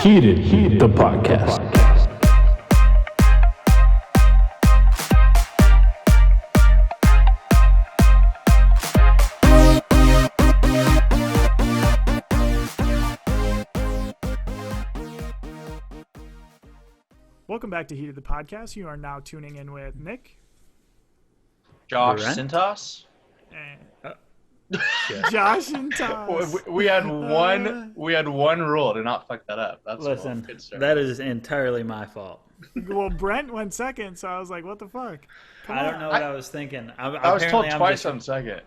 Heated the podcast. Welcome back to Heated the podcast. You are now tuning in with Nick, Josh Brent? Cintas. and Josh and Thomas. We had one rule to not fuck that up. That's Listen, good start. that is entirely my fault. Well, Brent went second, so I was like, what the fuck? Come I don't on. know what I was thinking. I was told twice on second.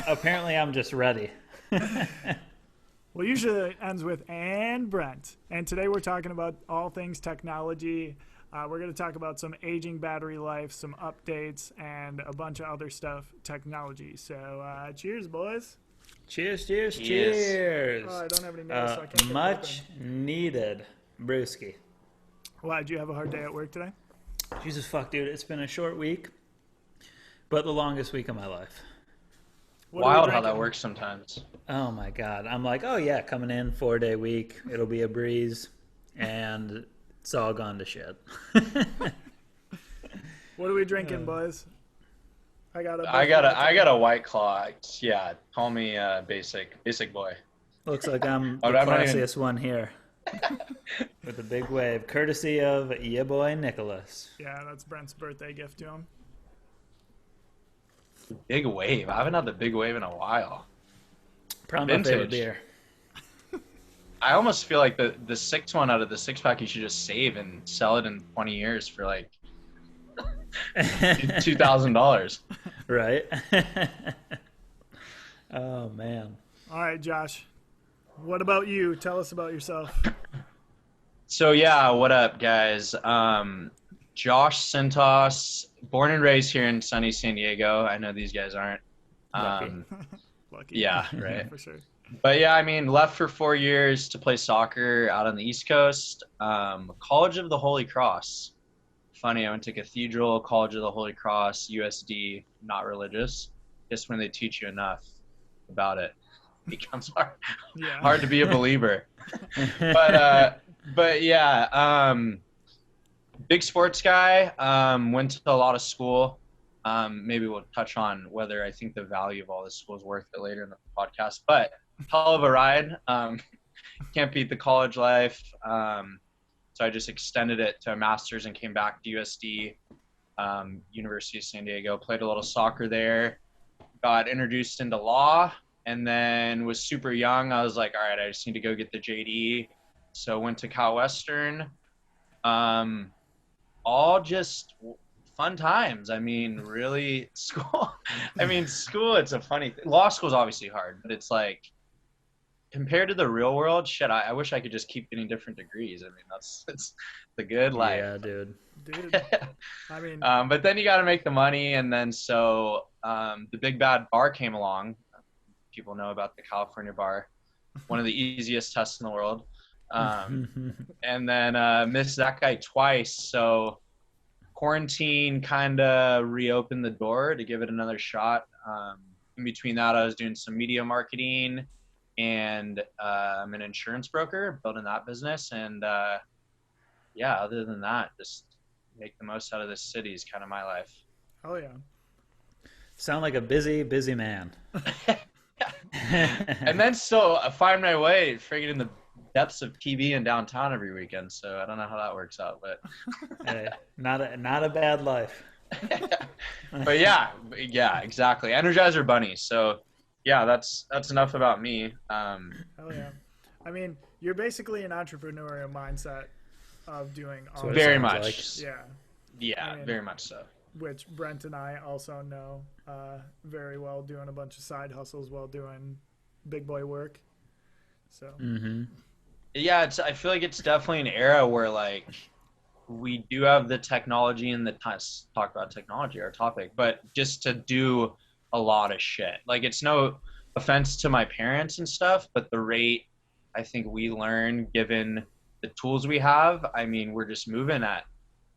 Apparently, I'm just ready. Well, usually it ends with and Brent. And today we're talking about all things technology. We're going to talk about some aging battery life, some updates, and a bunch of other stuff, technology. So cheers, boys. Cheers, cheers, cheers. Oh, I don't have any nails, so I can't get it Much open. needed brewski. Why, did you have a hard day at work today? Jesus fuck, dude. It's been a short week, but the longest week of my life. What are we Wild how drinking? that works sometimes. Oh my God. I'm like, oh yeah, coming in 4-day week. It'll be a breeze. And it's all gone to shit. What are we drinking, boys? I got a White Claw. Yeah, call me basic boy. Looks like I'm Oh, the I'm not even- classiest one here. With a big wave, courtesy of ya boy Nicholas. Yeah, that's Brent's birthday gift to him. Big wave. I haven't had the big wave in a while. Probably my favorite Vintage. beer. I almost feel like the six one out of the six pack you should just save and sell it in 20 years for like $2,000. Right? Oh man. All right, Josh. What about you? Tell us about yourself. So yeah, what up, guys? Josh Cintas, born and raised here in sunny San Diego. I know these guys aren't. Lucky. Lucky. Yeah, right. For sure. But yeah, I mean, left for 4 years to play soccer out on the East Coast. College of the Holy Cross. Funny, I went to Cathedral, College of the Holy Cross, USD, not religious. Just when they teach you enough about it, it becomes Yeah. hard to be a believer. But yeah, big sports guy. Went to a lot of school. Maybe we'll touch on whether I think the value of all this school is worth it later in the podcast. But hell of a ride. Can't beat the college life. So I just extended it to a master's and came back to USD, University of San Diego. Played a little soccer there. Got introduced into law, and then was super young. I was like, all right, I just need to go get the JD. So went to Cal Western. All just fun times. I mean, really, school. It's a funny thing. Law school is obviously hard, but it's like compared to the real world, shit. I wish I could just keep getting different degrees. I mean, it's the good life. Yeah, dude. Dude. I mean, But then you got to make the money, and then so the big bad bar came along. People know about the California bar, one of the easiest tests in the world. And then missed that guy twice. So quarantine kind of reopened the door to give it another shot. In between that, I was doing some media marketing, and I'm an insurance broker, building that business. And yeah, other than that, just make the most out of this city is kind of my life. oh yeah. Sound like a busy, busy man. And then still I find my way friggin' in the depths of PB in downtown every weekend. So I don't know how that works out, but Hey, not a bad life. but yeah, exactly. Energizer Bunny. So yeah, that's enough about me. Hell yeah. I mean, you're basically an entrepreneurial mindset of doing all what it this, Very sounds much. like. yeah, Yeah, I mean- very much so. which Brent and I also know very well, doing a bunch of side hustles while doing big boy work. So Mm-hmm. Yeah, I feel like it's definitely an era where like we do have the technology and the time talk about technology, our topic, but just to do a lot of shit. Like it's no offense to my parents and stuff, but the rate I think we learn given the tools we have, I mean, we're just moving at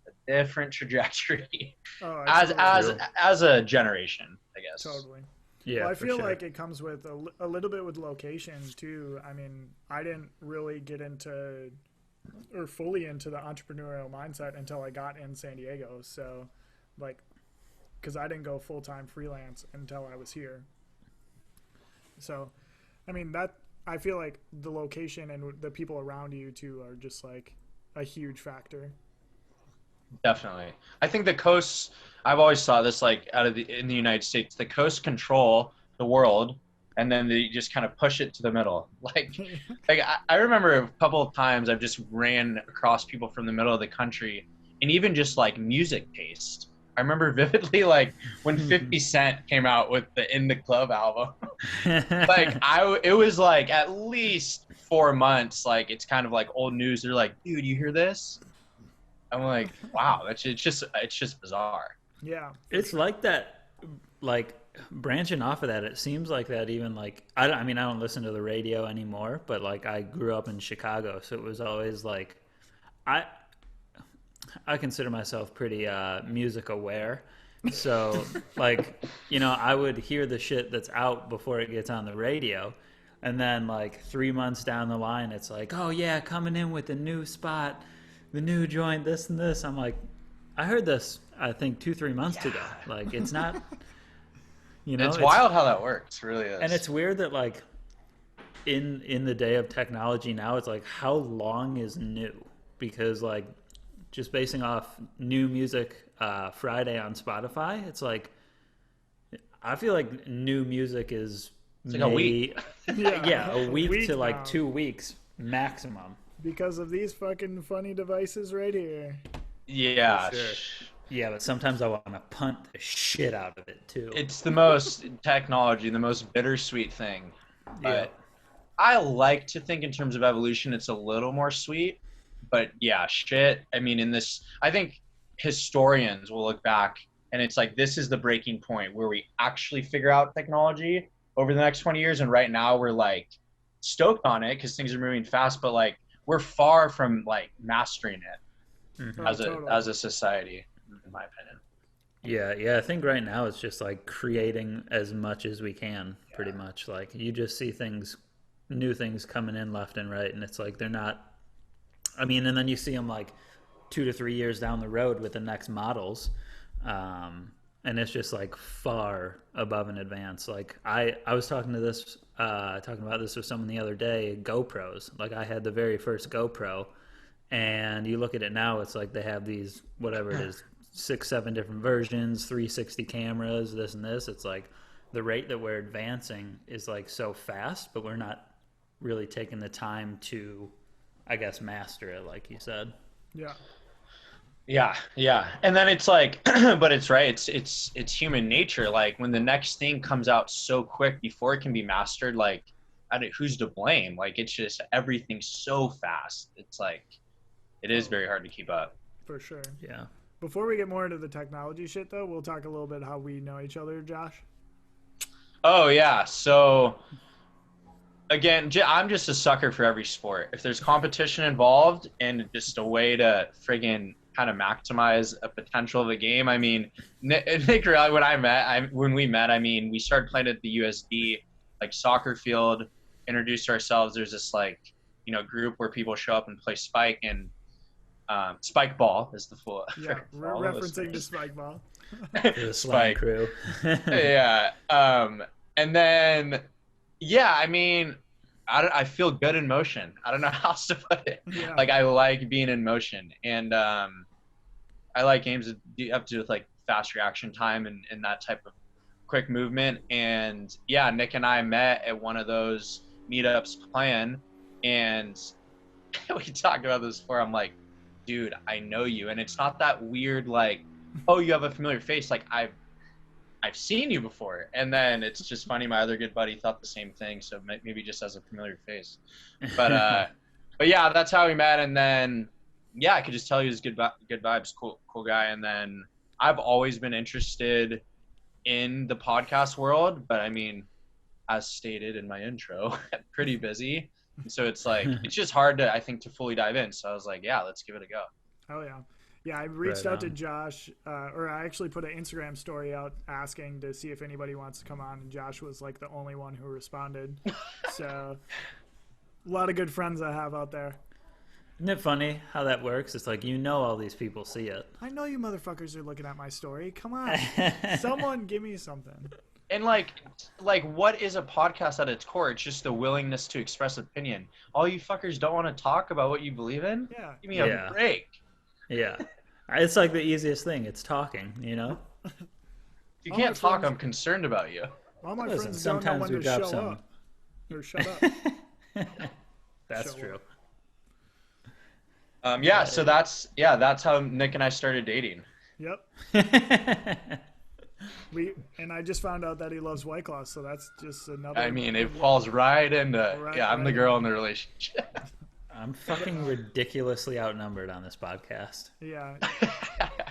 a different trajectory oh, as a generation, I guess. totally. Yeah, Well, I for feel sure. like it comes with a little bit with location too. I mean, I didn't really get into or fully into the entrepreneurial mindset until I got in San Diego. So, like, because I didn't go full-time freelance until I was here. So, I mean, that I feel like the location and the people around you too are just like a huge factor. Definitely. I think the coasts, I've always thought this, like in the United States, the coasts control the world, and then they just kind of push it to the middle. I remember a couple of times I've just ran across people from the middle of the country, and even just like music taste. I remember vividly like when 50 Cent came out with the In the Club album. It was like at least 4 months, like it's kind of like old news. They're like, dude, you hear this? I'm like, wow, it's just bizarre. Yeah, It's like that, like branching off of that. It seems like that even like I mean I don't listen to the radio anymore, but like I grew up in Chicago, so it was always like I I consider myself pretty music aware. So like I would hear the shit that's out before it gets on the radio. And then like 3 months down the line, it's like, oh yeah, coming in with a new spot, the new joint, this and this. I'm like, I heard this, I think 2-3 months ago. Like, it's not, It's wild how that works, really is. And it's weird that like in the day of technology now, it's like, how long is new? Because like just basing off new music Friday on Spotify, it's like, I feel like new music is it's like a week. Yeah, a week to like now. 2 weeks maximum. Because of these fucking funny devices right here. Yeah. Sure. Yeah, but sometimes I want to punt the shit out of it too. It's the most technology, the most bittersweet thing. But Yeah. I like to think in terms of evolution, it's a little more sweet. But yeah, shit. I mean, I think historians will look back and it's like, this is the breaking point where we actually figure out technology over the next 20 years. And right now we're like stoked on it because things are moving fast, but like we're far from like mastering it as a society, in my opinion. Yeah, I think right now it's just like creating as much as we can, pretty much. Like you just see new things coming in left and right, and it's like they're not. I mean, and then you see them like 2 to 3 years down the road with the next models, and it's just like far above in advance. Like I was talking about this with someone the other day. GoPros. Like I had the very first GoPro, and you look at it now, it's like they have these whatever it is, 6-7 different versions, 360 cameras, this and this. It's like the rate that we're advancing is like so fast, but we're not really taking the time to, I guess, master it, like you said. Yeah. And then it's like, but it's right. It's human nature. Like when the next thing comes out so quick before it can be mastered, like who's to blame? Like it's just everything's so fast. It's like it is very hard to keep up. For sure. Yeah. Before we get more into the technology shit, though, we'll talk a little bit how we know each other, Josh. Oh yeah. So again, I'm just a sucker for every sport. If there's competition involved and just a way to friggin' kind of maximize a potential of a game. I mean, Nick really, when we met, I mean, we started playing at the USD, like soccer field, introduced ourselves. There's this like, group where people show up and play spike, and spike ball is the full. Yeah, we're referencing the spike ball. The Spike crew. Yeah. And then, yeah, I mean, I feel good in motion. I don't know how else to put it. Yeah. Like I like being in motion, and I like games that have to do with like fast reaction time and that type of quick movement. And yeah, Nick and I met at one of those meetups playing, and we talked about this before. I'm like, dude, I know you, and it's not that weird. Like, oh, you have a familiar face. Like I've seen you before. And then it's just funny. My other good buddy thought the same thing. So maybe just as a familiar face, but yeah, that's how we met. And then, yeah, I could just tell he was good vibes, cool guy. And then I've always been interested in the podcast world, but I mean, as stated in my intro, pretty busy. So it's like, it's just hard to, I think, to fully dive in. So I was like, yeah, let's give it a go. Oh yeah. Yeah, I reached out to Josh, or I actually put an Instagram story out asking to see if anybody wants to come on, and Josh was like the only one who responded. So, a lot of good friends I have out there. Isn't it funny how that works? It's like, all these people see it. I know you motherfuckers are looking at my story. Come on. Someone give me something. And like what is a podcast at its core? It's just the willingness to express opinion. All you fuckers don't want to talk about what you believe in? Yeah. Give me a break. Yeah. It's like the easiest thing. It's talking, If you All can't my talk, friends- I'm concerned about you. All my Listen, friends don't know sometimes when we to drop show some- up. Or shut up. That's Show true. Yeah, so that's how Nick and I started dating. Yep. And I just found out that he loves White Claw, so that's just another. I mean, it falls right into I'm the girl in the relationship. I'm fucking ridiculously outnumbered on this podcast. Yeah. It's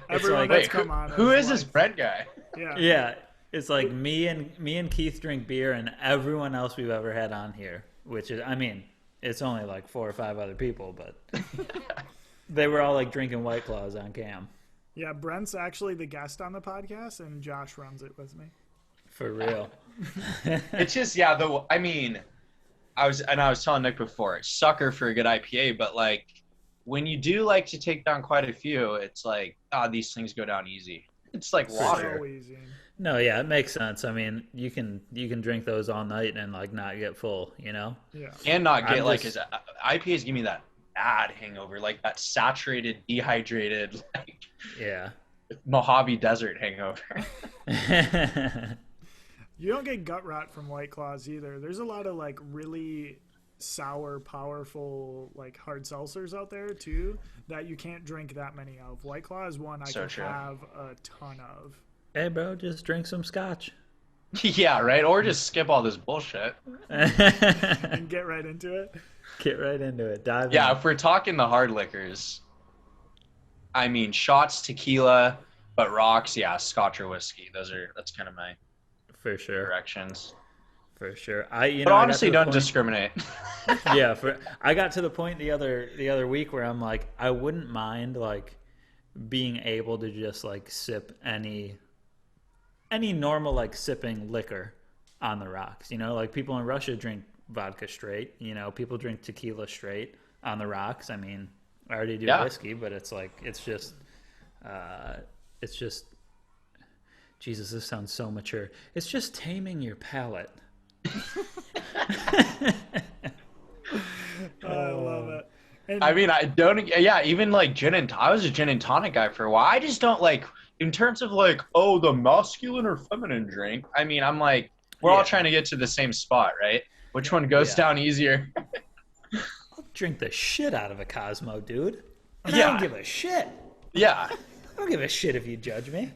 Everyone like, that's Wait, come on. who is is this like- Brent guy? Yeah. Yeah, it's like me and Keith drink beer, and everyone else we've ever had on here, which is, I mean, it's only like 4 or 5 other people, but they were all like drinking White Claws on cam. Yeah, Brent's actually the guest on the podcast, and Josh runs it with me. For real. It's just I mean, I was telling Nick before, sucker for a good IPA, but like when you do like to take down quite a few, it's like these things go down easy. It's like water. So easy. No, yeah, it makes sense. I mean, you can drink those all night and like not get full, Yeah. And not get I'm just- IPAs give me that bad hangover, like that saturated, dehydrated, like Yeah. Mojave Desert hangover. You don't get gut rot from White Claws either. There's a lot of like really sour, powerful like hard seltzers out there too that you can't drink that many of. White Claw is one I So can true. have a ton of. Hey, bro, just drink some scotch. Yeah, right. Or just skip all this bullshit. And get right into it. Get right into it. Dive Yeah, in. if we're talking the hard liquors, I mean shots, tequila, but rocks, scotch or whiskey. That's kind of my For sure. directions. For sure. But I got to honestly, the don't point- discriminate. Yeah, I got to the point the other week where I'm like, I wouldn't mind like being able to just like sip any normal like sipping liquor on the rocks. Like people in Russia drink vodka straight. People drink tequila straight on the rocks. I mean, I already do whiskey, but it's like it's just Jesus, this sounds so mature. It's just taming your palate. I love it. And I mean, I don't. Yeah, even like gin and I was a gin and tonic guy for a while. I just don't like in terms of like the masculine or feminine drink. I mean, I'm like we're all trying to get to the same spot, right? Which one goes down easier? I'll drink the shit out of a Cosmo, dude. And I Yeah. don't give a shit. Yeah. I don't give a shit if you judge me.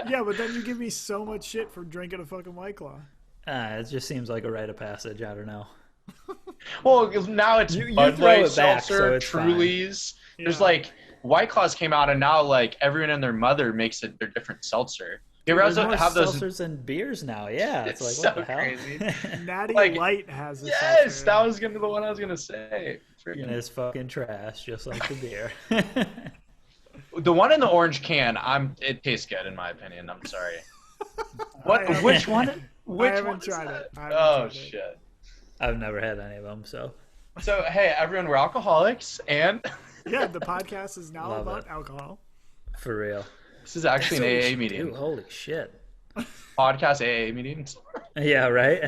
yeah, but then you give me so much shit for drinking a fucking White Claw. It just seems like a rite of passage. I don't know. Well, now it's You Bud throw Light it back, so seltzer, it's fine. Trulies. There's Yeah. like White Claws came out, and now like everyone and their mother makes it their different seltzer. You ever There's more have those? seltzers and beers now. Yeah, it's like It's what so the hell? crazy. Natty Like, Light has a Yes, seltzer. that was gonna be the one I was gonna say. And Freaking- it's fucking trash, just like the beer. The one in the orange can, it tastes good in my opinion. I'm sorry. What? haven't- Which one? Which I haven't one is tried that? it. I haven't Oh tried it. shit. I've never had any of them, so So hey, everyone, we're alcoholics, and Yeah, the podcast is now Love about it. alcohol. for real. this is actually That's what we an AA should meeting. do. Holy shit. Podcast AA meetings. Yeah, right?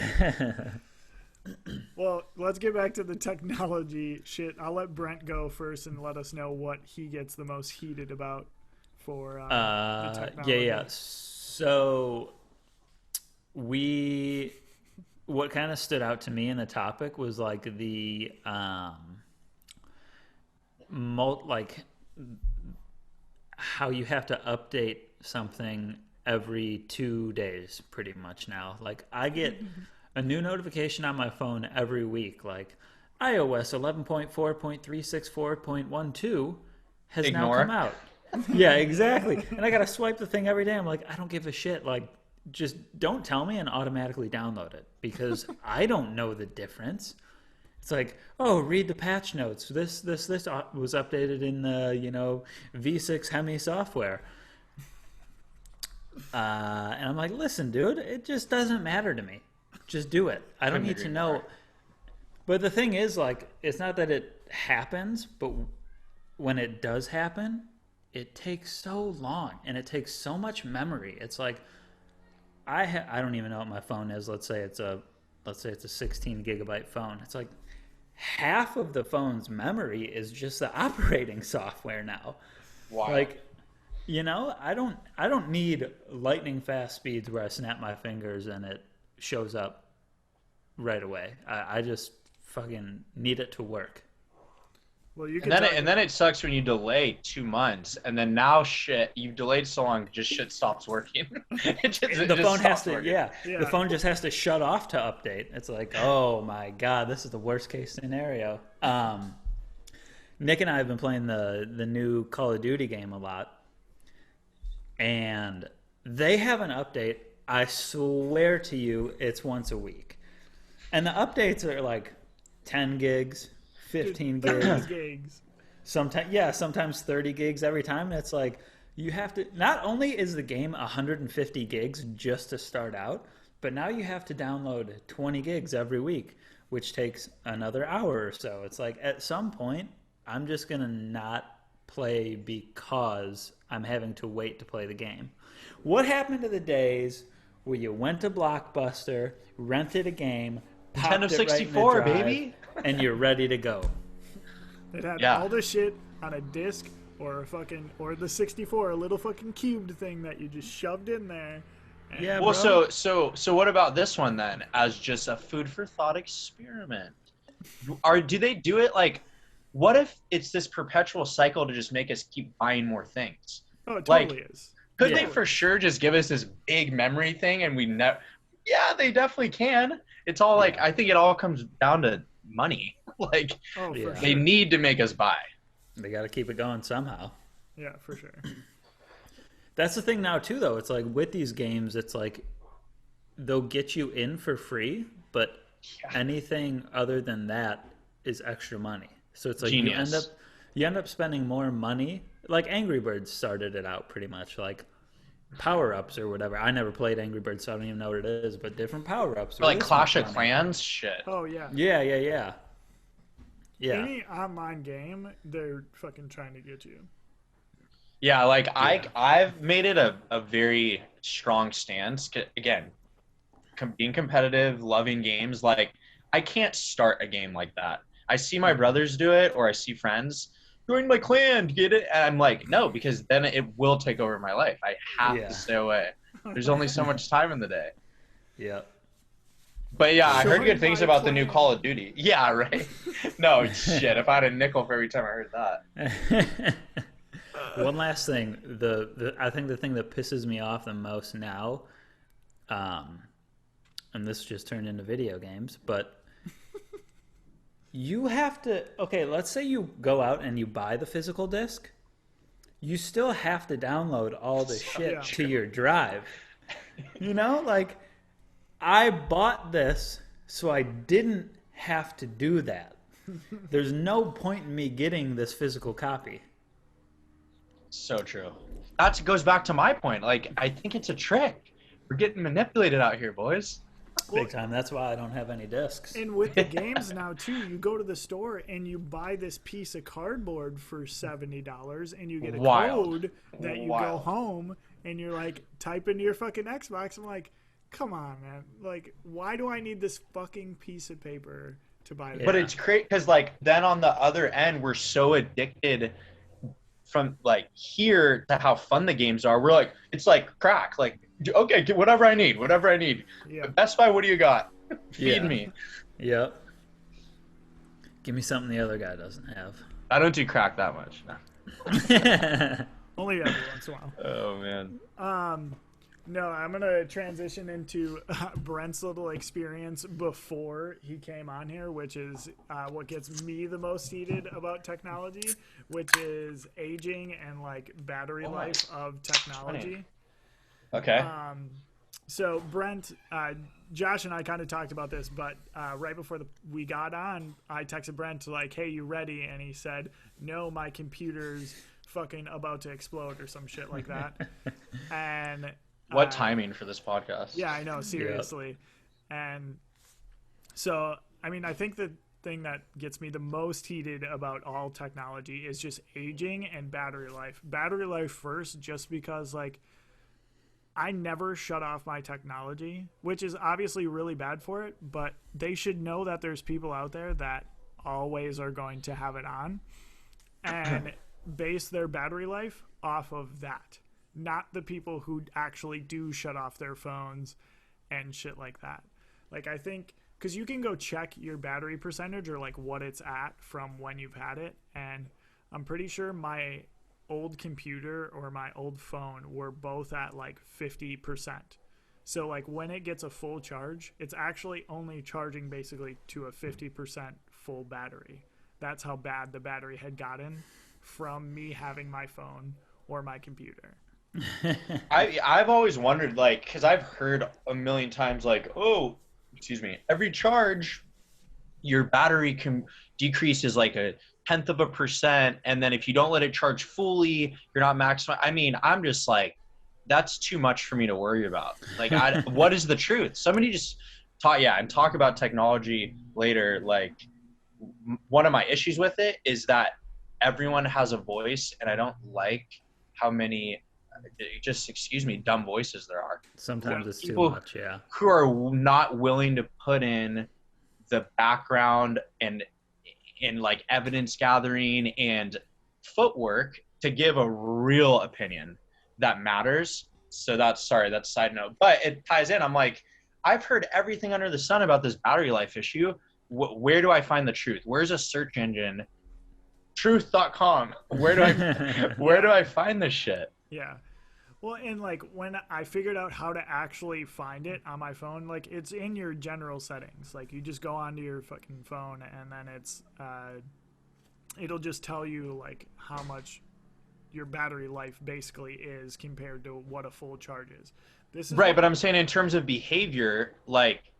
Well, let's get back to the technology shit. I'll let Brent go first and let us know what he gets the most heated about for the technology. yeah. So what kind of stood out to me in the topic was like the like how you have to update something every 2 days pretty much now. Like I get a new notification on my phone every week, like iOS 11.4.364.12 has now Ignore. come out. Yeah, exactly. And I gotta swipe the thing every day. I'm like, I don't give a shit. Like, just don't tell me and automatically download it because I don't know the difference. It's like, oh, read the patch notes. This was updated in the V6 Hemi software. And I'm like, listen, dude, it just doesn't matter to me. Just do it. I don't Couldn't need to agree know. more. But the thing is, like, it's not that it happens, but when it does happen, it takes so long and it takes so much memory. It's like I don't even know what my phone is. Let's say it's a 16 gigabyte phone. It's like half of the phone's memory is just the operating software now. Wow. Like, I don't need lightning fast speeds where I snap my fingers and it shows up right away. I just fucking need it to work. Well, you can. And then it sucks when you delay 2 months, and then now you've delayed so long, just shit stops working. The phone has to, the phone just has to shut off to update. It's like, oh my god, this is the worst case scenario. Nick and I have been playing the new Call of Duty game a lot, and they have an update. I swear to you, it's once a week, and the updates are like 10 gigs. 15 gigs. Sometimes 30 gigs every time. And it's like you have to. Not only is the game 150 gigs just to start out, but now you have to download 20 gigs every week, which takes another hour or so. It's like at some point, I'm just gonna not play because I'm having to wait to play the game. What happened to the days where you went to Blockbuster, rented a game, popped Nintendo it 64, right in the drive, baby. and you're ready to go? It had all the shit on a disc or the 64, a little fucking cubed thing that you just shoved in there. Yeah. Well, bro. so what about this one then? As just a food for thought experiment, do they do it like? What if it's this perpetual cycle to just make us keep buying more things? Oh, it totally is. Could they for sure just give us this big memory thing and we never? Yeah, they definitely can. It's all like I think it all comes down to money. Like they need to make us buy. They got to keep it going somehow. Yeah, for sure. That's the thing now too, though. It's like with these games, it's like they'll get you in for free, but anything other than that is extra money. So it's like Genius. you end up spending more money. Like Angry Birds started it out pretty much like power-ups or whatever. I never played Angry Birds, so I don't even know what it is, but different power-ups. Or like Clash of Clans shit. Oh, yeah. Yeah. Any online game, they're fucking trying to get you. Yeah, like I've made it a very strong stance. Again, being competitive, loving games. Like I can't start a game like that. I see my brothers do it, or I see friends join my clan, get it, and I'm like, no, because then it will take over my life. I have to stay away. There's only so much time in the day. Yeah. But yeah, I heard good things about the new Call of Duty. Yeah, right. No shit. If I had a nickel for every time I heard that. One last thing, I think the thing that pisses me off the most now, and this just turned into video games, but you have to. Okay, let's say you go out and you buy the physical disc. You still have to download all the shit to your drive. Like I bought this so I didn't have to do that. There's no point in me getting this physical copy. So true. That goes back to my point. Like, I think it's a trick. We're getting manipulated out here, boys. Big time. That's why I don't have any discs. And with the games now, too, you go to the store and you buy this piece of cardboard for $70 and you get a code that you go home and you're like, type into your fucking Xbox. I'm like, come on, man. Like, why do I need this fucking piece of paper to buy this? But it's great because, like, then on the other end, we're so addicted from, like, here to how fun the games are. We're like, it's like crack. Like, okay, get whatever I need. Yeah. Best Buy, what do you got? Feed me. Yep. Give me something the other guy doesn't have. I don't do crack that much. No. Only every once in a while. Oh, man. No, I'm going to transition into Brent's little experience before he came on here, which is what gets me the most heated about technology, which is aging and like battery life of technology. Okay. So Brent, Josh and I kind of talked about this, but right before we got on, I texted Brent like, hey, you ready? And he said, no, my computer's fucking about to explode or some shit like that. And what timing for this podcast? Yeah, I know, seriously. Yep. And so, I mean, I think that thing that gets me the most heated about all technology is just aging and battery life. Battery life first, just because like I never shut off my technology, which is obviously really bad for it, but they should know that there's people out there that always are going to have it on and base their battery life off of that, not the people who actually do shut off their phones and shit like that. Like, I think because you can go check your battery percentage or like what it's at from when you've had it, and I'm pretty sure my old computer or my old phone were both at like 50%. So like when it gets a full charge, it's actually only charging basically to a 50% full battery. That's how bad the battery had gotten from me having my phone or my computer. I've always wondered, like, because I've heard a million times, like, oh, excuse me, every charge, your battery decreases like 0.1%, and then if you don't let it charge fully, you're not maximum. I mean, I'm just like, that's too much for me to worry about. Like, what is the truth? Somebody just talk about technology later. Like, one of my issues with it is that everyone has a voice, and I don't like how many, just excuse me, dumb voices there are. Sometimes it's too much, yeah. Who are not willing to put in the background and like evidence gathering and footwork to give a real opinion that matters. So that's side note, but it ties in. I'm like, I've heard everything under the sun about this battery life issue. Where do I find the truth? Where's a search engine? Truth.com. Where do I find this shit? Yeah. Well, and like when I figured out how to actually find it on my phone, like it's in your general settings. Like you just go onto your fucking phone and then it's it'll just tell you like how much your battery life basically is compared to what a full charge is. This is right, but I'm saying in terms of behavior, like,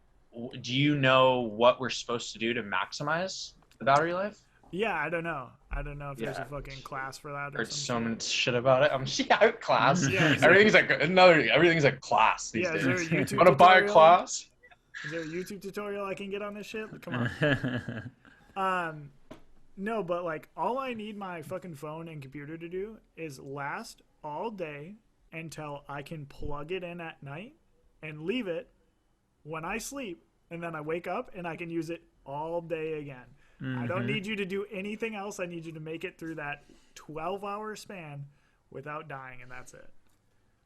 do you know what we're supposed to do to maximize the battery life? Yeah, I don't know if there's a fucking class for that. Heard so much shit about it. Class. Yeah, everything's a class these days. Is there a YouTube Want to buy a class? Is there a YouTube tutorial I can get on this shit? Come on. No, but like all I need my fucking phone and computer to do is last all day until I can plug it in at night and leave it when I sleep, and then I wake up and I can use it all day again. I don't need you to do anything else. I need you to make it through that 12-hour span without dying, and that's it.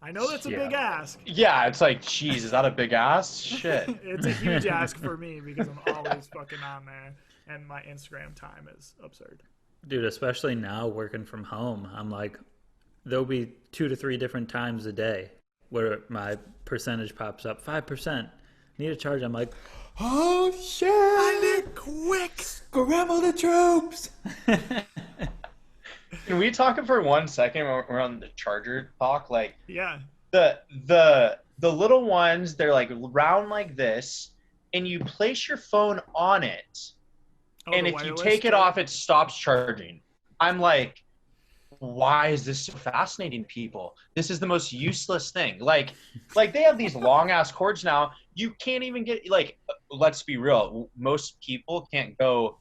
I know that's a big ask. Yeah, it's like, geez, is that a big ask? Shit. It's a huge ask for me because I'm always fucking on there, and my Instagram time is absurd. Dude, especially now working from home, I'm like, there'll be 2 to 3 different times a day where my percentage pops up, 5%. Need a charge. I'm like, oh shit! I need quick. Scramble the troops. Can we talk for 1 second when we're on the charger talk? Like, yeah, the little ones, they're like round like this, and you place your phone on it, and if you take it off, it stops charging. I'm like, why is this so fascinating, people? This is the most useless thing. Like they have these long ass cords now. You can't even get, like, let's be real. Most people can't go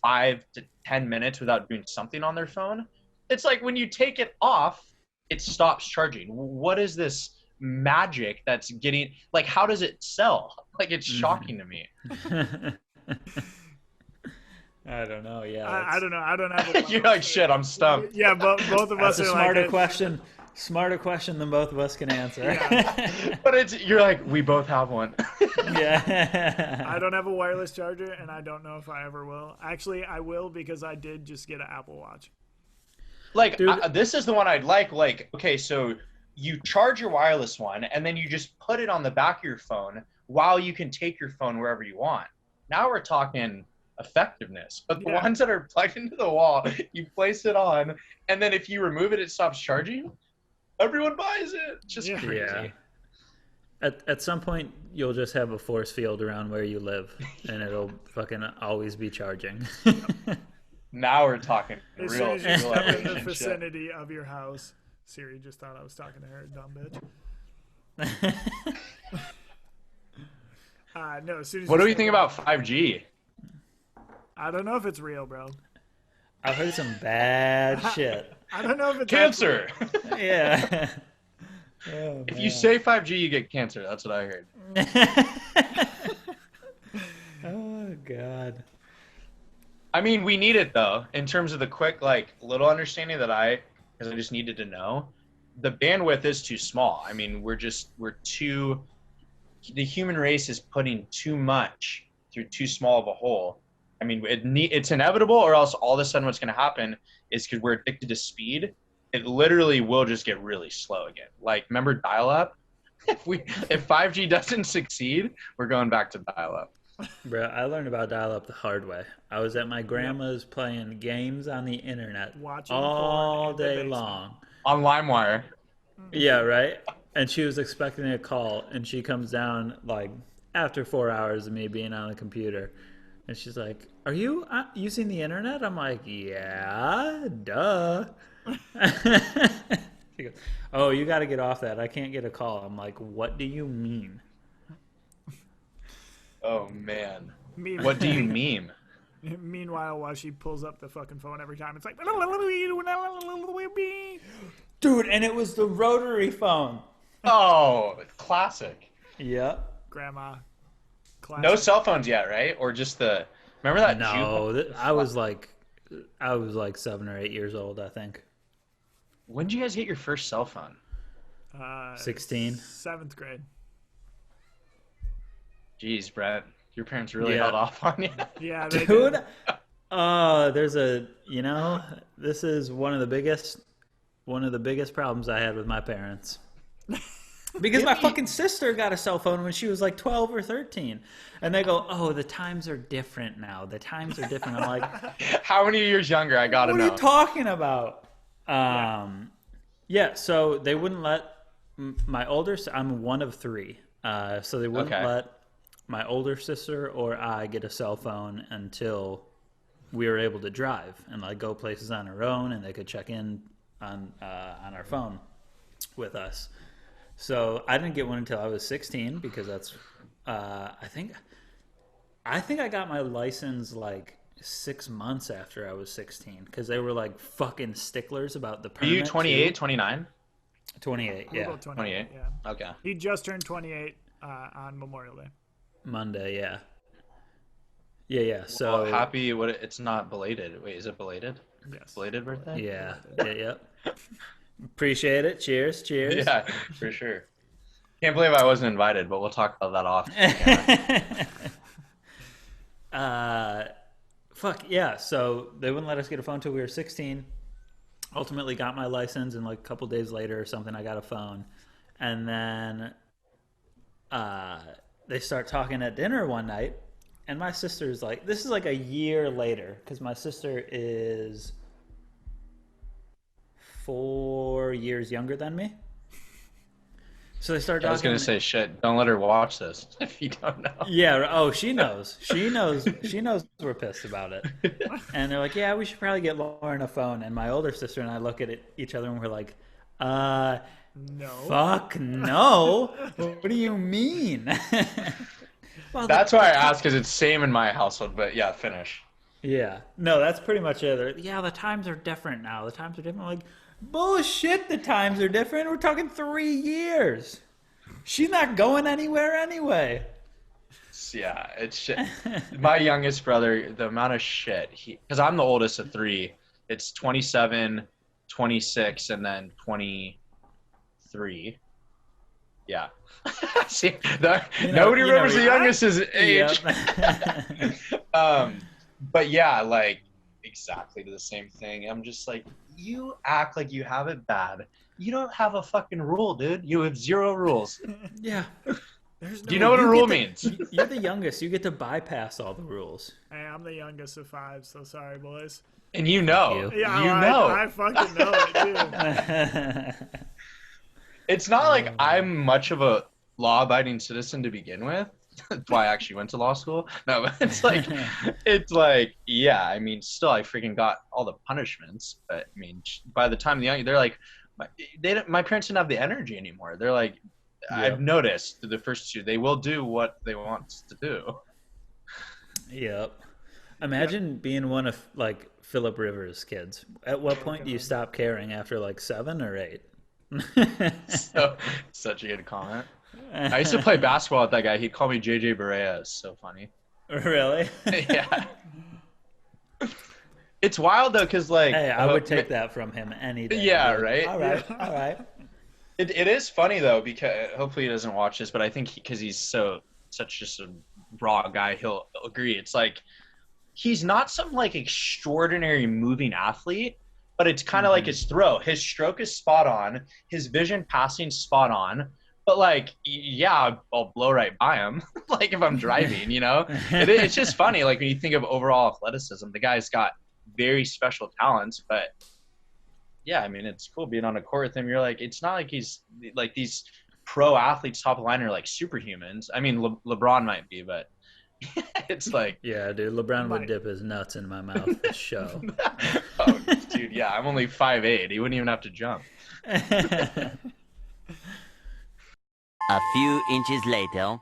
5 to 10 minutes without doing something on their phone. It's like when you take it off, it stops charging. What is this magic that's getting, like, how does it sell? Like, it's shocking to me. I don't know. Yeah, I don't know. I don't have. You're like, shit, I'm stumped. Yeah, but both of us are smarter like question. Smarter question than both of us can answer. Yeah. But you're like, we both have one. Yeah. I don't have a wireless charger, and I don't know if I ever will. Actually, I will, because I did just get an Apple Watch. Like, this is the one I'd like. Like, okay, so you charge your wireless one, and then you just put it on the back of your phone while you can take your phone wherever you want. Now we're talking effectiveness. But the ones that are plugged into the wall, you place it on, and then if you remove it, it stops charging. Everyone buys it. It's just crazy. Yeah. At some point, you'll just have a force field around where you live, and it'll fucking always be charging. Now we're talking as real. As soon as you step in the vicinity of your house, Siri just thought I was talking to her, dumb bitch. No, as soon as what do we think about 5G? I don't know if it's real, bro. I've heard some bad shit. I don't know if it's Cancer. Yeah. Oh, If you say 5G, you get cancer. That's what I heard. Oh God. I mean, we need it though, in terms of the quick, like, little understanding that because I just needed to know. The bandwidth is too small. I mean, the human race is putting too much through too small of a hole. I mean, it's inevitable, or else all of a sudden what's going to happen is, because we're addicted to speed, it literally will just get really slow again. Like, remember dial-up? If 5G doesn't succeed, we're going back to dial-up. Bro, I learned about dial-up the hard way. I was at my grandma's playing games on the internet Watching all porn in the day basement. long. On LimeWire. Yeah, right? And she was expecting a call, and she comes down, like, after 4 hours of me being on the computer. And she's like, "Are you using the internet?" I'm like, "Yeah, duh." She goes, "Oh, you got to get off that. I can't get a call." I'm like, "What do you mean?" Oh, man. Meanwhile, What do you mean? Meanwhile, while she pulls up the fucking phone every time, it's like, Dude, and it was the rotary phone. Oh, classic. Yep. Grandma. No Classic. cell phones yet, right? Or just remember that No, juke? I was like 7 or 8 years old, I think. When did you guys get your first cell phone? 16. 7th grade. Jeez, Brett, your parents really Yeah. held off on you. Yeah, they Dude, did. this is one of the biggest problems I had with my parents. Because my fucking sister got a cell phone when she was like 12 or 13. And they go, "Oh, the times are different now. The times are different." I'm like, How many years younger? I gotta "What know. are you talking about?" Yeah, so they wouldn't let my older I'm one of three. So they wouldn't Okay. let my older sister or I get a cell phone until we were able to drive and like go places on our own, and they could check in on our phone with us. So I didn't get one until I was 16, because that's I think I got my license like 6 months after I was 16, because they were like fucking sticklers about the Are permit. you 28, 29? 28, We'll yeah. go 28. 28? Yeah. Okay. He just turned 28 on Memorial Day. Monday, yeah. Yeah. So Well, happy. It's not belated. Wait, is it belated? Yes. Belated birthday? yeah. Appreciate it. Cheers. Yeah, for sure. Can't believe I wasn't invited, but we'll talk about that off camera. Fuck yeah. So they wouldn't let us get a phone until we were 16. Ultimately got my license, and like a couple days later or something, I got a phone. And then they start talking at dinner one night, and my sister's like, this is like a year later, because my sister is 4 years younger than me. So they start talking. I was gonna say, shit, don't let her watch this if you don't know. Yeah. Oh, she knows. She knows we're pissed about it. And they're like, "Yeah, we should probably get Lauren a phone." And my older sister and I look at each other and we're like, No. fuck no. What do you mean?" Well, That's why I asked, because it's same in my household. But yeah, finish. Yeah. No, that's pretty much it. Yeah, the times are different now. The times are different. I'm like, bullshit, the times are different. We're talking 3 years. She's not going anywhere anyway. Yeah, it's shit. My youngest brother, the amount of shit because I'm the oldest of three. It's 27, 26, and then 23. Yeah. See, nobody remembers the youngest's age. Yep. But yeah, like exactly the same thing. I'm just like, you act like you have it bad. You don't have a fucking rule, dude. You have 0 rules. Yeah. Do you know what a rule means? You're the youngest. You get to bypass all the rules. Hey, I'm the youngest of 5, so sorry, boys. And you know. Yeah, You know. I fucking know it, too. It's not like I'm much of a law-abiding citizen to begin with. That's why I actually went to law school. No, but it's like, yeah, I mean, still, I freaking got all the punishments. But I mean, by the time they're like, my parents didn't have the energy anymore. They're like, Yeah. I've noticed through the first 2, they will do what they want to do. Yep. Imagine being one of like Philip Rivers' kids. At what point do you stop caring? After like 7 or 8? So, such a good comment. I used to play basketball with that guy. He'd call me JJ Barea. It's so funny. Really? Yeah. It's wild though, cause like Hey, I would take that from him any day. Yeah, Like, right? all right, all right. It is funny though, because hopefully he doesn't watch this, but I think because he's such just a raw guy, he'll agree. It's like he's not some like extraordinary moving athlete, but it's kind of like his throw. His stroke is spot on. His vision passing spot on. But like, yeah, I'll blow right by him. Like if I'm driving, you know, it's just funny. Like when you think of overall athleticism, the guy's got very special talents, but yeah, I mean, it's cool being on a court with him. You're like, it's not like he's like these pro athletes top of the line are like superhumans. I mean, LeBron might be, but it's like, yeah, dude, LeBron would dip his nuts in my mouth for show. Oh, dude, yeah, I'm only 5'8". He wouldn't even have to jump. A few inches later.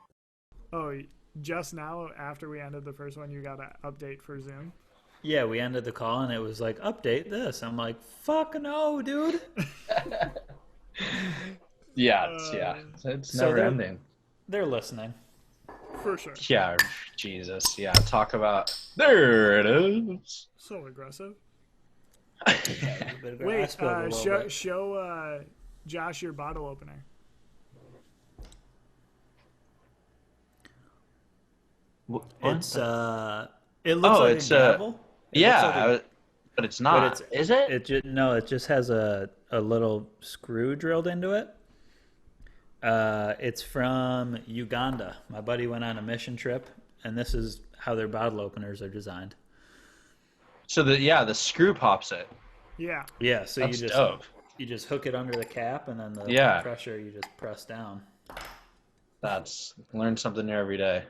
Oh, just now after we ended the first one, you got an update for Zoom. Yeah, we ended the call and it was like, update this. I'm like, fuck no, dude. Yeah, it's never ending. They're listening. For sure. Yeah, Jesus. Yeah, talk about. There it is. So aggressive. Wait, Wait, show Josh your bottle opener. It's it looks like it's a gavel. Yeah, but it's not. Is it? It just has a little screw drilled into it. It's from Uganda. My buddy went on a mission trip, and this is how their bottle openers are designed. So the screw pops it. Yeah. Yeah, so That's dope. You just hook it under the cap, and then the pressure you just press down. That's learn something new every day.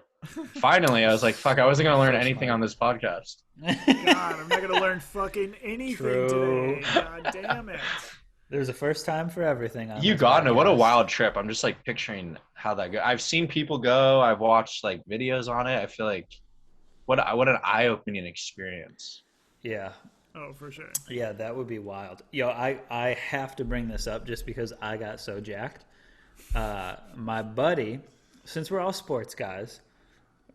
Finally, I was like, fuck, I wasn't going to learn anything on this podcast. God, I'm not going to learn fucking anything today. God damn it. There's a first time for everything. Uganda, what a wild trip. I'm just like picturing how that goes. I've seen people go. I've watched like videos on it. I feel like what an eye-opening experience. Yeah. Oh, for sure. Yeah, that would be wild. Yo, I have to bring this up just because I got so jacked. My buddy, since we're all sports guys,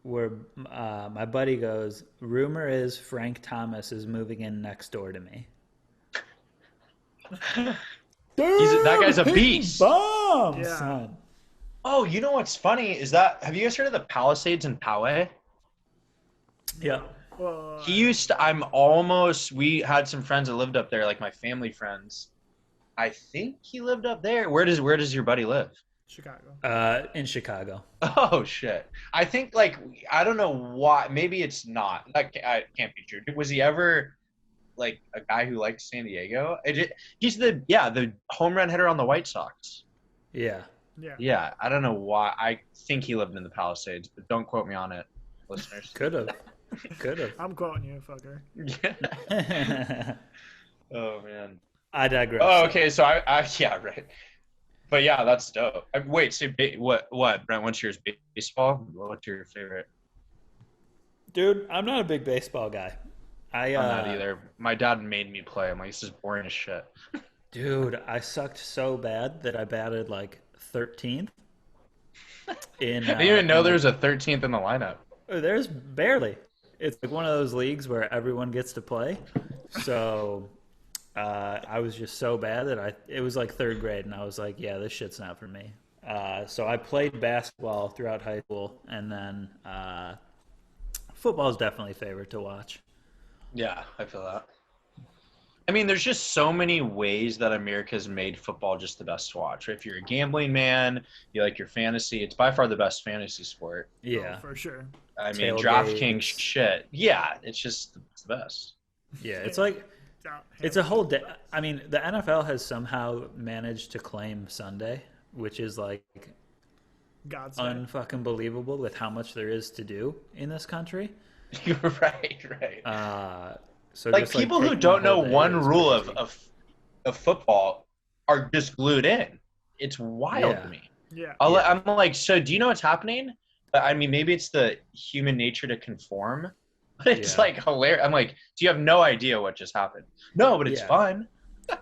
my buddy goes, rumor is Frank Thomas is moving in next door to me. That guy's a beast. Bomb, Yeah. son. Oh, you know what's funny is that, have you guys heard of the Palisades in Poway? Yeah. Well, We had some friends that lived up there, like my family friends. I think he lived up there. Where does your buddy live? Chicago. In Chicago. Oh shit! I think like I don't know why. Maybe it's not. That can't be true. Was he ever like a guy who liked San Diego? He's the home run hitter on the White Sox. Yeah. Yeah. Yeah. I don't know why. I think he lived in the Palisades, but don't quote me on it, listeners. Could have. I'm quoting you, fucker. Yeah. Oh man. I digress. Oh, okay. So I yeah, right. But yeah, that's dope. Wait, so what, Brent? What's yours? Baseball? What's your favorite? Dude, I'm not a big baseball guy. I'm not either. My dad made me play. I'm like, this is boring as shit. Dude, I sucked so bad that I batted like 13th. I didn't even know there was a 13th in the lineup. There's barely. It's like one of those leagues where everyone gets to play. So I was just so bad that it was like 3rd grade, and I was like, yeah, this shit's not for me. So I played basketball throughout high school, and then football is definitely favorite to watch. Yeah, I feel that. I mean, there's just so many ways that America's made football just the best to watch. If you're a gambling man, you like your fantasy, it's by far the best fantasy sport. Yeah. Oh, for sure. I mean, DraftKings shit. Yeah, it's the best. Yeah, it's like it's a whole day. I mean, the NFL has somehow managed to claim Sunday, which is like God's unfucking believable with how much there is to do in this country. Right. So like just, people like, who don't know one rule crazy. of football are just glued in. It's wild to me. Yeah. I'm like, so do you know what's happening? I mean, maybe it's the human nature to conform, But it's Yeah. like hilarious. I'm like, do you have no idea what just happened? No, but it's Yeah. fun.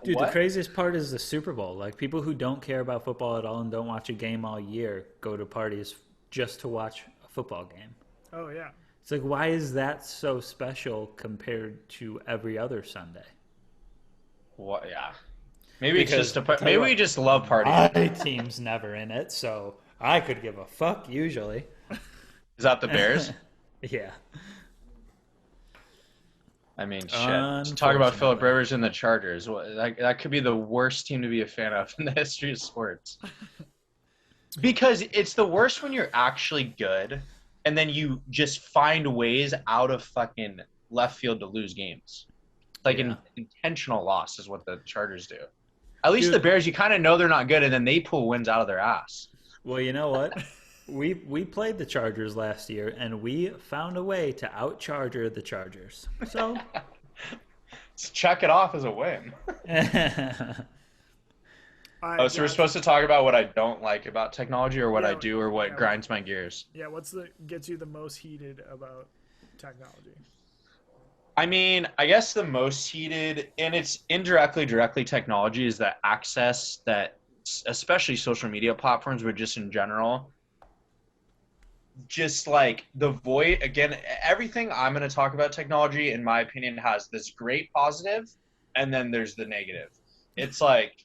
Dude, What? the craziest part is the Super Bowl. Like people who don't care about football at all and don't watch a game all year go to parties just to watch a football game. Oh yeah. It's like, why is that so special compared to every other Sunday? What? Yeah. Maybe it's Because just a. I'll tell Maybe you we what, just love my partying. team's never in it, so I could give a fuck usually. Is that the Bears? Yeah. I mean, shit. To talk about Philip Unfortunately. Rivers and the Chargers. That could be the worst team to be a fan of in the history of sports. Because it's the worst when you're actually good, and then you just find ways out of fucking left field to lose games. Like Yeah. an intentional loss is what the Chargers do. At least Dude. the Bears, you kind of know they're not good, and then they pull wins out of their ass. Well, you know what? We played the Chargers last year, and we found a way to out-charger the Chargers. So, Just check it off as a win. All right, Oh, so we're Josh, supposed to talk about what I don't like about technology, or what I Yeah, do, or what yeah. grinds my gears. Yeah, what's the gets you the most heated about technology? I mean, I guess the most heated, and it's directly technology, is the access that, especially social media platforms, but just in general, just like the void. Again, everything I'm going to talk about technology, in my opinion, has this great positive, and then there's the negative. It's like,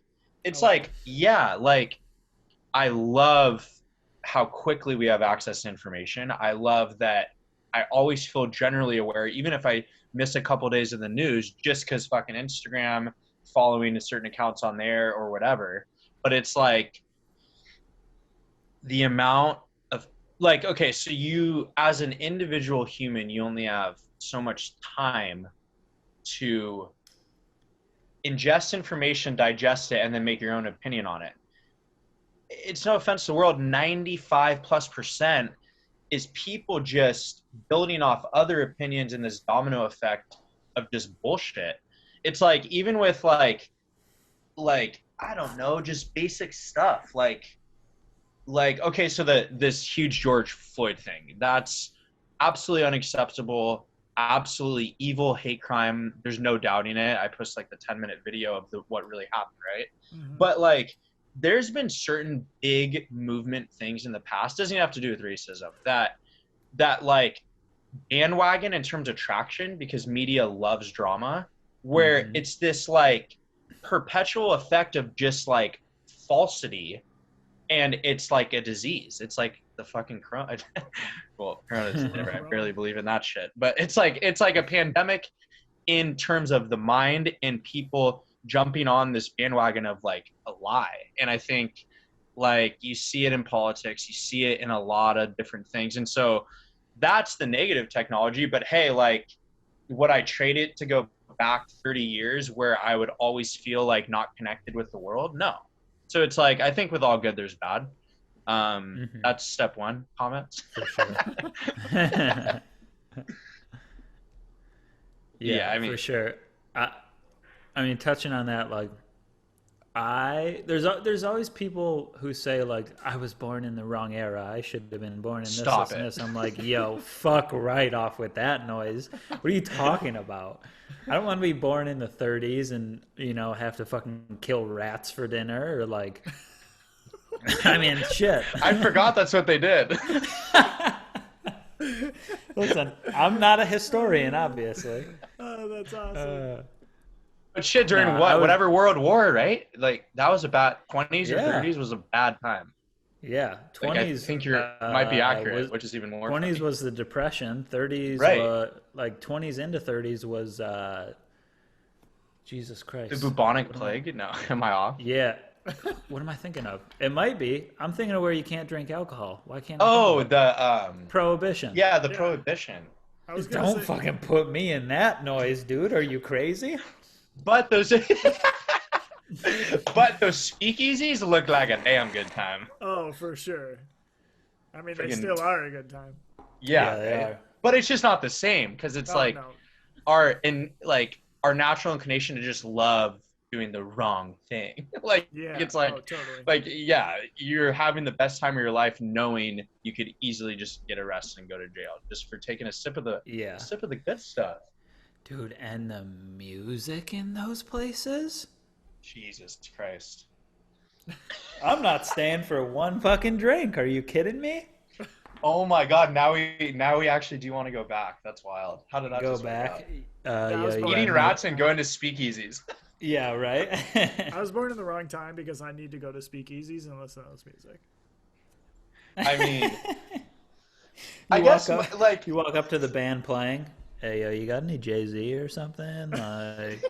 yeah, like I love how quickly we have access to information. I love that I always feel generally aware, even if I miss a couple days of the news, just because fucking Instagram, following a certain accounts on there or whatever. But it's like the amount of, like, okay, so you, as an individual human, you only have so much time to ingest information, digest it, and then make your own opinion on it. It's no offense to the world, 95+% is people just building off other opinions in this domino effect of just bullshit. It's like, even with like I don't know, just basic stuff like okay, so this huge George Floyd thing, that's absolutely unacceptable, absolutely evil hate crime. There's no doubting it. I post like the 10-minute video of what really happened, right? Mm-hmm. But like, there's been certain big movement things in the past, doesn't even have to do with racism, that like bandwagon in terms of traction, because media loves drama, where it's this like perpetual effect of just like falsity, and it's like a disease. It's like the fucking corona. Well, corona is different. I barely believe in that shit, but it's like a pandemic in terms of the mind and people jumping on this bandwagon of like a lie. And I think like you see it in politics, you see it in a lot of different things. And so that's the negative technology. But hey, like, would I trade it to go back 30 years where I would always feel like not connected with the world? No. So it's like, I think with all good, there's bad. That's step one. Comments? For sure. Yeah, I mean, for sure. I mean, touching on that, like, there's always people who say like, I was born in the wrong era. I should have been born in this, Stop this, and it. this. I'm like, yo, fuck right off with that noise. What are you talking about? I don't want to be born in the 30s and, you know, have to fucking kill rats for dinner, or like, I mean, shit. I forgot that's what they did. Listen, I'm not a historian, obviously. Oh, that's awesome. But shit, during No, whatever world war, right? Like that was about 20s or Yeah. 30s was a bad time. Yeah, Like, 20s. I think might be accurate, which is even more. 20s funny. was the Depression. 30s, Right. like 20s into 30s was Jesus Christ. The bubonic plague? No, am I off? Yeah. What am I thinking of? It might be. I'm thinking of where you can't drink alcohol. Why can't I Oh, think of it? the Prohibition. yeah, the Yeah. prohibition. I was gonna Don't say, fucking put me in that noise, dude. Are you crazy? But those speakeasies look like a damn good time. oh, for sure. I mean, they Friggin- still are a good time. Yeah, they right? are. But it's just not the same, because it's Oh, like no. our natural inclination to just love doing the wrong thing. Like, Yeah. it's like, oh, totally. like, yeah, you're having the best time of your life knowing you could easily just get arrested and go to jail just for taking a sip of the Yeah. good stuff. Dude, and the music in those places? Jesus Christ. I'm not staying for one fucking drink. Are you kidding me? Oh my God! Now we actually do want to go back. That's wild. How did that Go just work back. out? I was You born- Eating got rats and going to speakeasies. Yeah, right? I was born in the wrong time because I need to go to speakeasies and listen to this music. I mean, I You guess walk up- like You walk up to the band playing. Hey, yo, you got any Jay-Z or something? Like,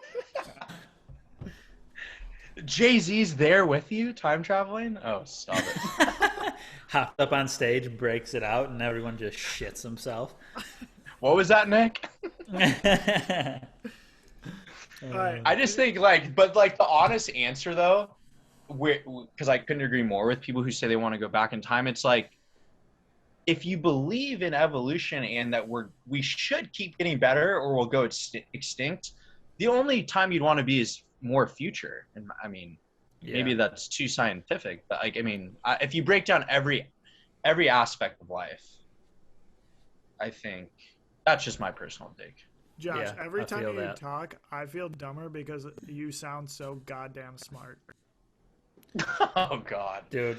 Jay-Z's there with you, time traveling. Oh, stop it! hops up on stage, breaks it out, and everyone just shits himself. What was that, Nick? All right. I just think but the honest answer though, because I couldn't agree more with people who say they want to go back in time. It's like, if you believe in evolution and that we should keep getting better or we'll go extinct, the only time you'd want to be is more future. And I mean, maybe that's too scientific, but like, I mean, if you break down every aspect of life, I think that's just my personal take. Josh, Yeah, every I time feel you that. talk, I feel dumber because you sound so goddamn smart. Oh God. Dude,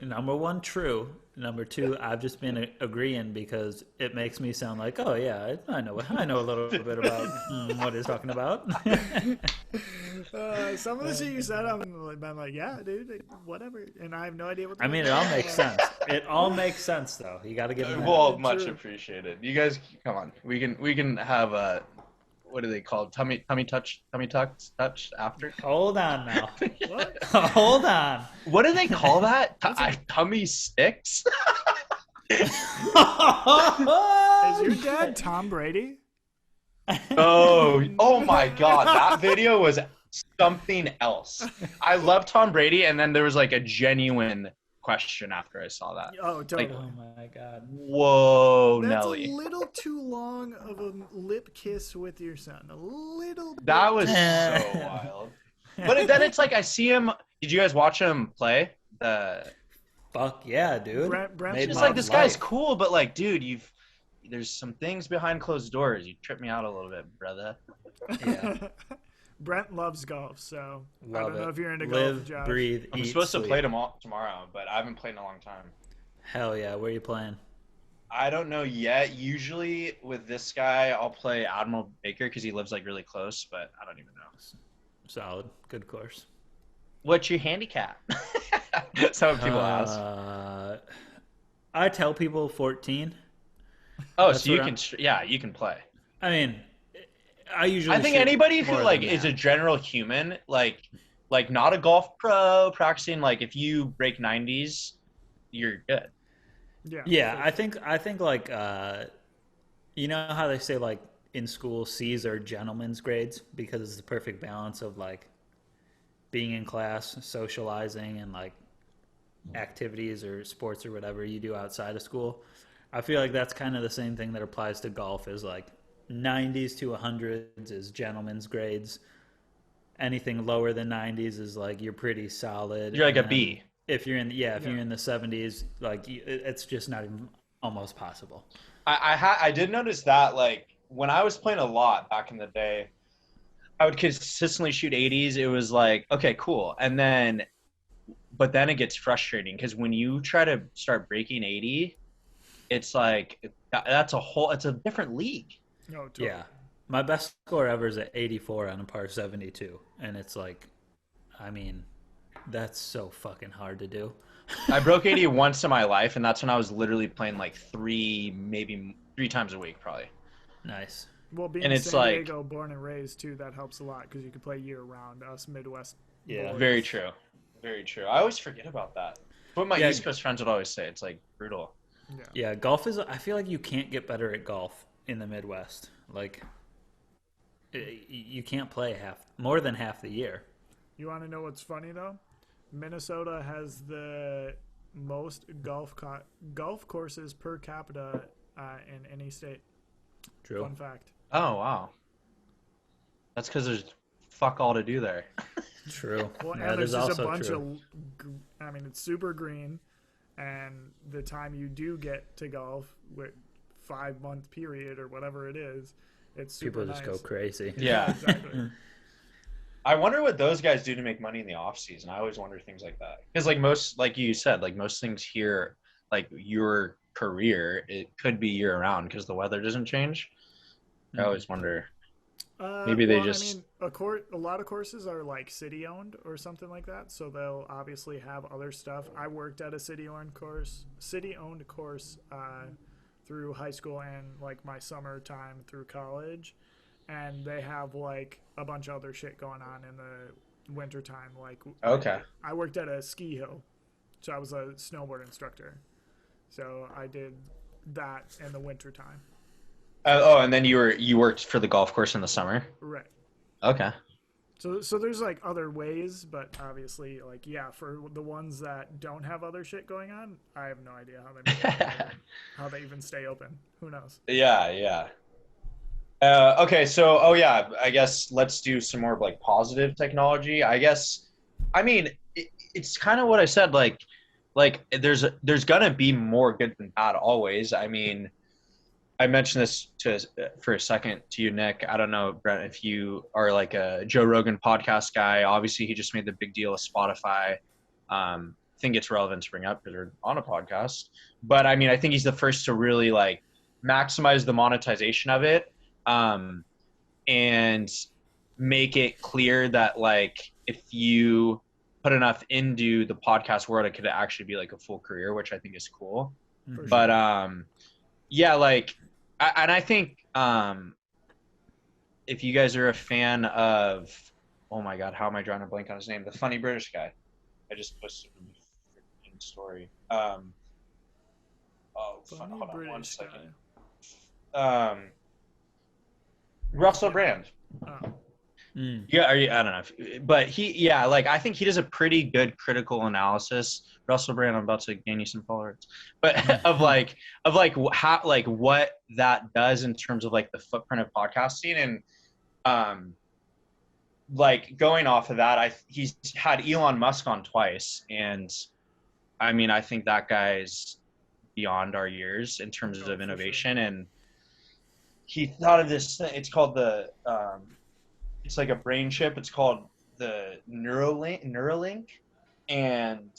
number one, true. Number two, I've just been agreeing because it makes me sound like, oh yeah, I know a little bit about what he's talking about. Some of the shit you said, I'm like, yeah, dude, whatever. And I have no idea what the I mean, it all makes sense. It all makes sense, though. You got to give him that. Well, much True. appreciated. You guys, come on. We can have a, what are they called? Tummy touch after. Hold on now. What? Hold on. What do they call that? Tummy sticks. Is your dad Tom Brady? Oh my God, that video was something else. I love Tom Brady, and then there was like a genuine question after I saw that. Oh, totally. Oh my God. Whoa, That's Nelly. a little too long of a lip kiss with your son. A little bit. That was so wild. But then it's like, I see him. Did you guys watch him play? Fuck yeah, dude. Brent's Made It's my like, this guy's life. cool, but like, dude, there's some things behind closed doors. You tripped me out a little bit, brother. Yeah. Brent loves golf, so I Love don't know it. if you're into Live, golf, Josh. breathe, I'm eat, supposed to sleep. play tomorrow, but I haven't played in a long time. Hell yeah. Where you playing? I don't know yet. Usually with this guy, I'll play Admiral Baker because he lives like really close, but I don't even know. Solid. Good course. What's your handicap? That's how people ask. I tell people 14. Oh, that's so you what can, yeah, you can play. I mean, I usually I think shoot anybody who more like than is a that. general human, like not a golf pro practicing, like if you break 90s, you're good. Yeah, I think like you know how they say like in school C's are gentlemen's grades because it's the perfect balance of like being in class, socializing, and like activities or sports or whatever you do outside of school. I feel like that's kind of the same thing that applies to golf is like 90s to 100s is gentlemen's grades. Anything lower than 90s is like you're pretty solid. You're like a And B. if you're in you're in the 70s, like it's just not even almost possible. I did notice that, like when I was playing a lot back in the day, I would consistently shoot 80s. It was like, okay, cool. But then it gets frustrating because when you try to start breaking 80, it's like it's a different league. No, totally. Yeah. My best score ever is at 84 on a par 72. And it's like, I mean, that's so fucking hard to do. I broke 80 once in my life, and that's when I was literally playing like maybe three times a week, probably. Nice. Well, being And in it's San like- Diego, born and raised too, that helps a lot because you can play year round. Us Midwest. Yeah. boys. Very true. Very true. I always forget about that. What my Yeah. East Coast friends would always say. It's like brutal. Yeah, golf is, I feel like you can't get better at golf in the Midwest. Like, you can't play more than half the year. You want to know what's funny though? Minnesota has the most golf courses per capita in any state. True. Fun fact. Oh, wow. That's because there's fuck all to do there. True. Well, Yeah, and there's there's just a also bunch true. I mean, it's super green, and the time you do get to golf, with 5 month period or whatever it is, it's super People just go nice. crazy. Yeah. Exactly. I wonder what those guys do to make money in the off season. I always wonder things like that. Because like most, like you said, like most things here, like your career, it could be year round because the weather doesn't change. I always wonder. Maybe they Well, I just mean, a lot of courses are like city owned or something like that, so they'll obviously have other stuff. I worked at a city owned course through high school and like my summer time through college, and they have like a bunch of other shit going on in the winter time. Like, okay. I worked at a ski hill, so I was a snowboard instructor, so I did that in the winter time. And then you worked for the golf course in the summer. Right. Okay. So there's like other ways, but obviously, like, yeah, for the ones that don't have other shit going on, I have no idea how they make money, how they even stay open. Who knows? Yeah, yeah. Okay, so yeah, I guess let's do some more like positive technology. I guess, I mean, it's kind of what I said. Like there's gonna be more good than bad always. I mean, I mentioned this for a second to you, Nick. I don't know, Brent, if you are like a Joe Rogan podcast guy. Obviously, he just made the big deal of Spotify. I think it's relevant to bring up because they're on a podcast. But I mean, I think he's the first to really like maximize the monetization of it, and make it clear that like if you put enough into the podcast world, it could actually be like a full career, which I think is cool. For But sure. yeah, like, and I think if you guys are a fan of, oh my God, how am I drawing a blank on his name? The funny British guy. I just posted him in the story. Funny Hold on one British second. guy. Russell Brand. Oh, Yeah, I don't know, but yeah, like I think he does a pretty good critical analysis. Russell Brand, I'm about to gain you some followers, but of like how like what that does in terms of like the footprint of podcasting and like going off of that, he's had Elon Musk on twice, and I mean I think that guy's beyond our years in terms of innovation, and he thought of this thing. It's called the it's like a brain chip. It's called the Neuralink, and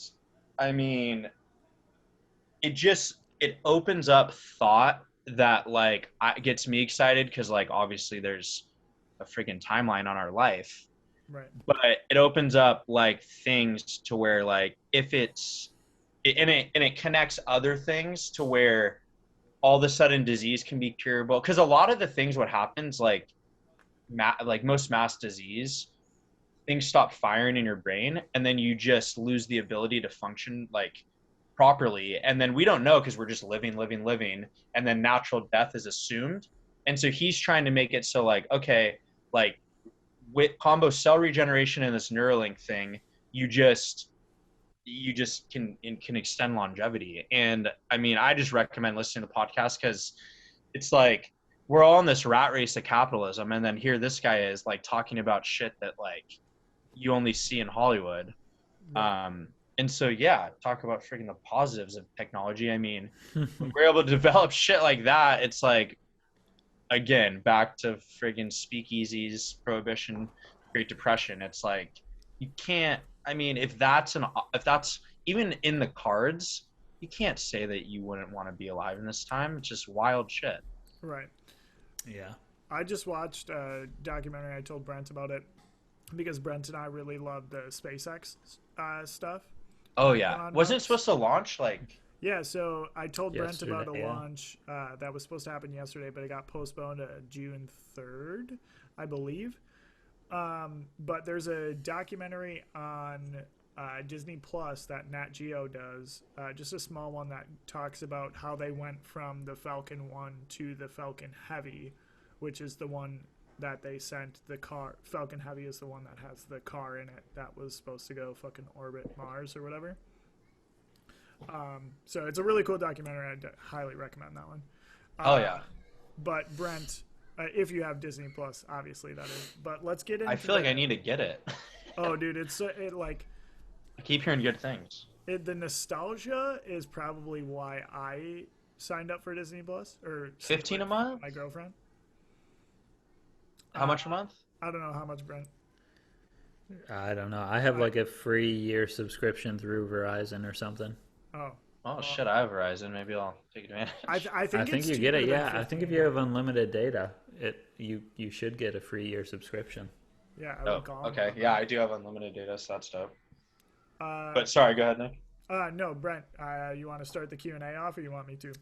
I mean, it opens up thought that like gets me excited because like obviously there's a freaking timeline on our life, right. but it opens up like things to where like if and it connects other things to where all of a sudden disease can be curable because a lot of the things what happens like like most mass disease, things stop firing in your brain and then you just lose the ability to function like properly, and then we don't know because we're just living, and then natural death is assumed. And so he's trying to make it so like, okay, like with combo cell regeneration and this Neuralink thing, you just can extend longevity. And I mean, I just recommend listening to podcasts because it's like we're all in this rat race of capitalism, and then here this guy is like talking about shit that like you only see in Hollywood. And so yeah, talk about freaking the positives of technology. I mean, when we're able to develop shit like that, it's like again back to friggin' speakeasies, prohibition, Great Depression. It's like you can't. I mean, if that's even in the cards, you can't say that you wouldn't want to be alive in this time. It's just wild shit. Right. Yeah. I just watched a documentary. I told Brent about it because Brent and I really love the SpaceX stuff. Oh yeah, wasn't it supposed to launch like? Yeah, so I told Brent Yesterday, about a yeah. launch that was supposed to happen yesterday, but it got postponed to June 3rd, I believe. But there's a documentary on Disney Plus that Nat Geo does, just a small one that talks about how they went from the Falcon 1 to the Falcon Heavy, which is the one that they sent the car. Falcon Heavy is the one that has the car in it that was supposed to go fucking orbit Mars or whatever. So it's a really cool documentary. I'd highly recommend that one. Oh yeah. But Brent, If you have Disney Plus, obviously that is. But let's get into. I feel like I need to get it. Oh, dude, it like I keep hearing good things. the nostalgia is probably why I signed up for Disney Plus or 15 a month? My girlfriend. How much a month? I don't know how much, Brent. I don't know. I have like a free year subscription through Verizon or something. Oh, Shit, I have Verizon. Maybe I'll take advantage. I think you get it. Yeah, I think if you have unlimited data, you should get a free year subscription. Yeah. I would call him. Okay. Yeah, I do have unlimited data, so that's dope. But But sorry, go ahead, Nick. no, Brent. You want to start the Q&A off, or you want me to?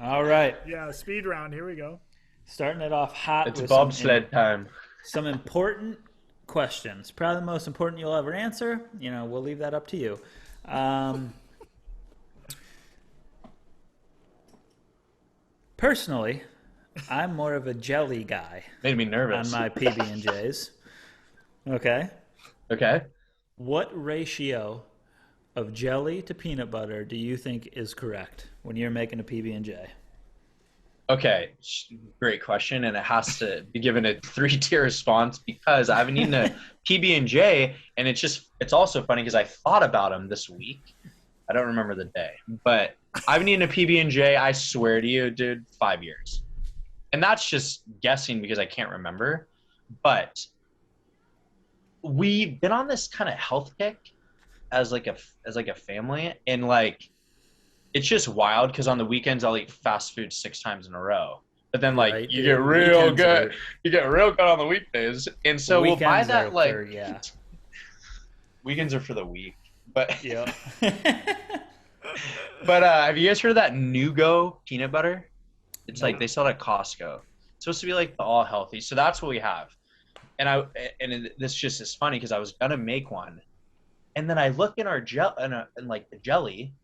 All right, Yeah, speed round. Here we go. starting it off hot. It's with bobsled time. some important questions. Probably the most important you'll ever answer. We'll leave that up to you. Personally, I'm more of a jelly guy Made me nervous. on my PB&Js. Okay. Okay. What ratio of jelly to peanut butter do you think is correct when you're making a PB&J? Okay, great question, and it has to be given a 3-tier response because I haven't eaten a PB&J, and it's also funny because I thought about them this week. I don't remember the day, but I haven't eaten a PB&J, I swear to you, dude, 5 years. And that's just guessing because I can't remember, but we've been on this kind of health kick as like a family, and like it's just wild because on the weekends I'll eat fast food 6 times in a row. But then like Right, you dude. get real Weekends good. are- You get real good on the weekdays. And so we'll buy Weekends that are like yeah. weekends are for the week. But Yeah. but have you guys heard of that Nugo peanut butter? It's like they sell it at Costco. It's supposed to be like the all healthy. So that's what we have. And this just is funny because I was gonna make one. And then I look in our in like the jelly.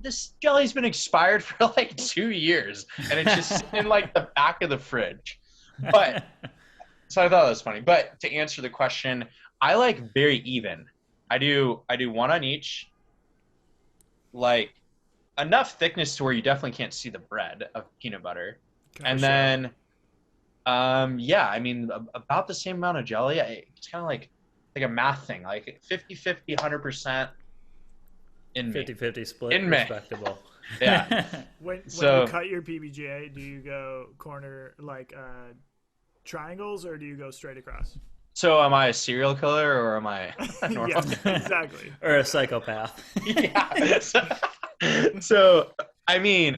This jelly's been expired for like 2 years, and it's just in like the back of the fridge. But so I thought that was funny. But to answer the question, I like very even. I do one on each, like enough thickness to where you definitely can't see the bread of peanut butter, and then yeah, I mean about the same amount of jelly. It's kind of like a math thing, like 50-50, 100%. In 50-50 split, In me. respectable. Yeah. When So- you cut your PBJ, do you go corner like triangles, or do you go straight across? So am I a serial killer or am I normal? Yes, exactly. Or a psychopath. Yeah. So, I mean,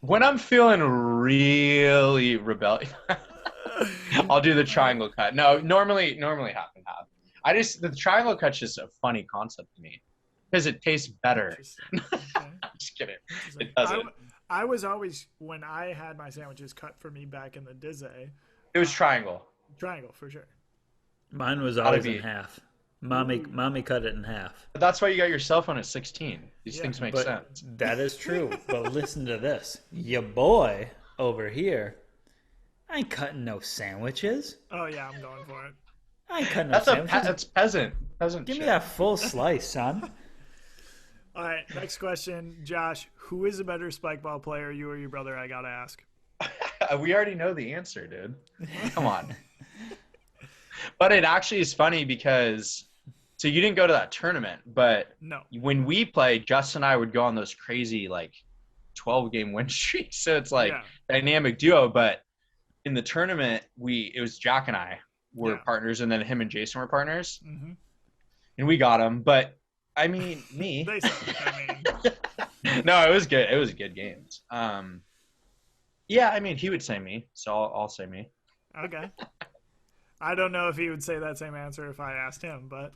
when I'm feeling really rebellious, I'll do the triangle cut. No, normally half and half. The triangle cut's just a funny concept to me because it tastes better. Interesting. Okay. I'm just kidding. Interesting. It doesn't. I was always, when I had my sandwiches cut for me back in the Dizzy, It was triangle. triangle for sure. Mine was Gotta always be. in half. Mommy cut it in half. But that's why you got your cell phone at 16. These Yeah, things make But sense. that is true. But listen to this. Your boy over here, I ain't cutting no sandwiches. Oh yeah, I'm going for it. I ain't cutting no That's sandwiches. that's peasant. Give shit. me that full slice, son. All right, next question, Josh. Who is a better spike ball player, you or your brother? I gotta ask. We already know the answer, dude. Come on. But it actually is funny because, so you didn't go to that tournament, but No. when we played, Justin and I would go on those crazy like 12-game win streaks. So it's like Yeah. dynamic duo. But in the tournament, it was Jack and I were Yeah. partners, and then him and Jason were partners, Mm-hmm. and we got him. But I mean, me. They suck. I mean, No, it was good. It was good games. Yeah, I mean, he would say me, so I'll say me. okay. I don't know if he would say that same answer if I asked him, but.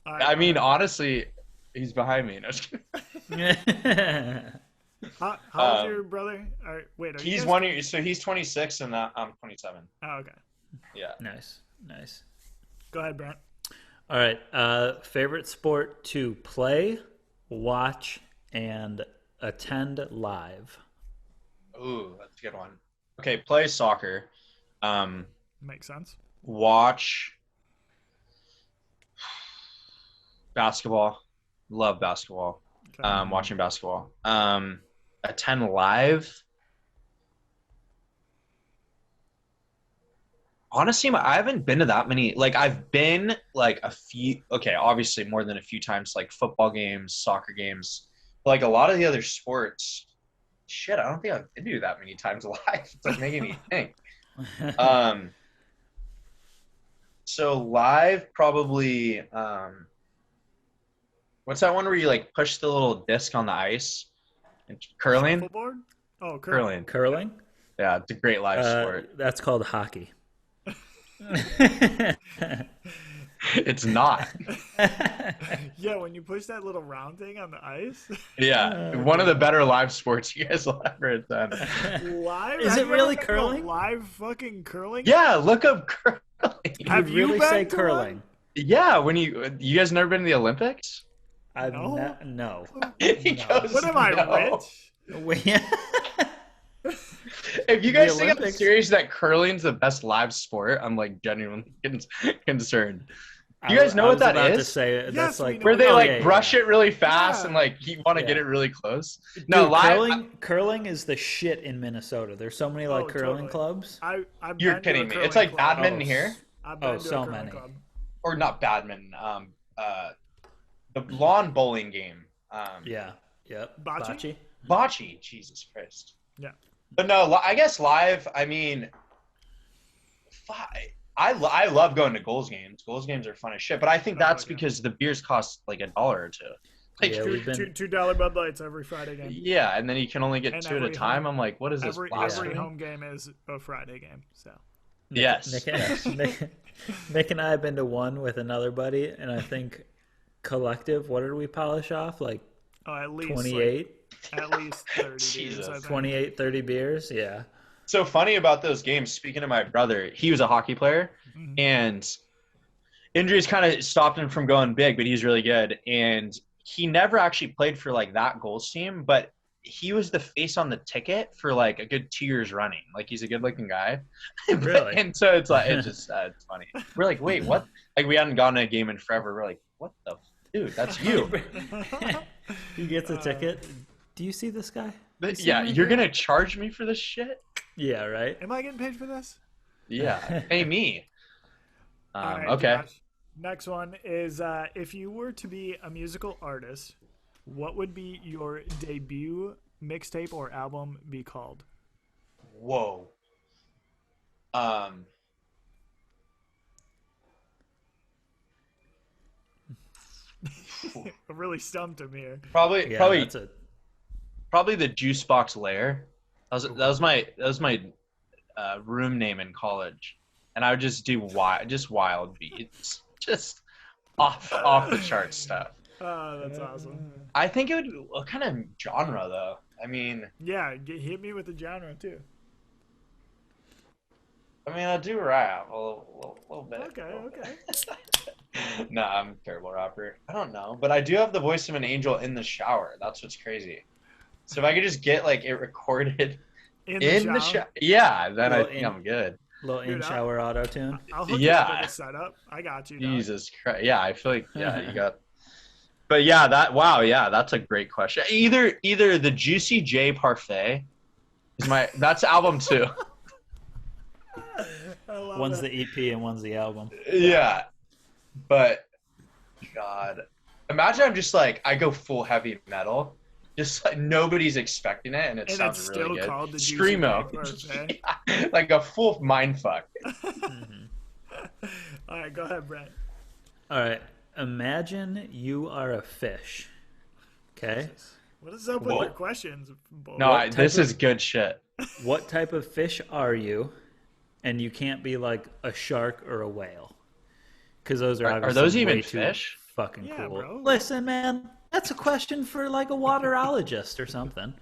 All right, I mean, honestly, he's behind me. No, just kidding. how old's your brother? Wait, are you He's guys- 1 year, so he's 26 and I'm 27. Oh, okay. Yeah. Nice. Go ahead, Brent. All right. Favorite sport to play, watch, and attend live? Ooh, that's a good one. Okay, play soccer. Makes sense. Watch basketball. Love basketball. watching basketball. Attend live. Honestly, I haven't been to that many. Like, I've been like a few. Okay, obviously more than a few times, like football games, soccer games. But, like a lot of the other sports, shit, I don't think I've been to that many times live. It's like making me think. So live, probably. What's that one where you like push the little disc on the ice? And curling. Shuffleboard? Oh, Curling. Curling? Yeah, it's a great live sport. That's called hockey. It's not. Yeah, when you push that little round thing on the ice. Yeah, one of the better live sports you guys will ever attend. Live? Is Have it you really ever been to a curling? Live fucking curling? Yeah, look up curling. Have You'd you really been say to curling? Yeah, when you guys never been to the Olympics? I've No. no. He goes, What am I, "No." rich? If you guys The think I'm Olympics? serious that curling's the best live sport, I'm like genuinely concerned. You guys know I what was that about is? To say, Yes, that's we like know Where they Oh, like brush it really fast Yeah. and like you want to get Yeah. it really close. No, Dude, live. curling is the shit in Minnesota. There's so many like Oh, curling totally. clubs. I've You're been to a kidding me. curling It's like club. badminton here, I've been to so a curling many. club. or not badminton. The lawn bowling game. Yeah. Yep. Bocce? Bocce. Jesus Christ. Yeah. But no, I guess live. I mean, I love going to goals games. Goals games are fun as shit. But I think that's because the beers cost like $1 or $2. Like, Yeah, we've been. $2 Bud Lights every Friday game. yeah, and then you can only get And 2 at a every time. home- I'm like, what is this? Every blasphemy? home game is a Friday game. So Yes. Nick and I have been to one with another buddy, and I think collective. What did we polish off? Like at least 28, at least 30 beers. Jesus. I think. 28, 30 beers. Yeah. So funny about those games. Speaking of my brother, he was a hockey player, Mhm. and injuries kind of stopped him from going big, but he's really good. And he never actually played for like that goals team, but he was the face on the ticket for like a good 2 years running. Like he's a good looking guy. Really? And so it's like, it's just, it's funny. We're like, wait, what? Like we hadn't gone to a game in forever. We're like, what the, dude, that's you. He gets a ticket. Do you see this guy? But, yeah. You're going to charge me for this shit? Yeah. Right. Am I getting paid for this? Yeah. Pay me. All right, Okay. Josh. Next one is if you were to be a musical artist, what would be your debut mixtape or album be called? Whoa. It really stumped him here. Probably Yeah. probably That's a. probably the Juice Box Lair. That was my room name in college, and I would just do wild beats, just off the chart stuff. Oh, that's awesome. I think it would. What kind of genre though? I mean, Yeah, hit me with the genre too. I do rap a little bit. Okay. No, I'm a terrible rapper. I don't know, but I do have the voice of an angel in the shower. That's what's crazy. So if I could just get like it recorded In the shower, yeah, then I Well, think I'm good. Little Dude, in-shower auto-tune. I'll hook you Yeah. up with a setup. I got you. Dog. Jesus Christ. Yeah, I feel like you got. But yeah, that's a great question. Either the Juicy J Parfait is that's album 2. I love One's it. the EP and one's the album. Yeah. But God. Imagine I'm just like I go full heavy metal. Just like nobody's expecting it and it And sounds it's really still good. called the Juicy Screamo. J Parfait. Yeah, like a full mind fuck. All right, go ahead, Brent. All right. Imagine you are a fish. Okay. What is up with your questions? No, this is good shit. What type of fish are you? And you can't be like a shark or a whale. Because those are obviously those even way too fish? fucking Yeah, cool. bro. Listen, man, that's a question for like a waterologist or something.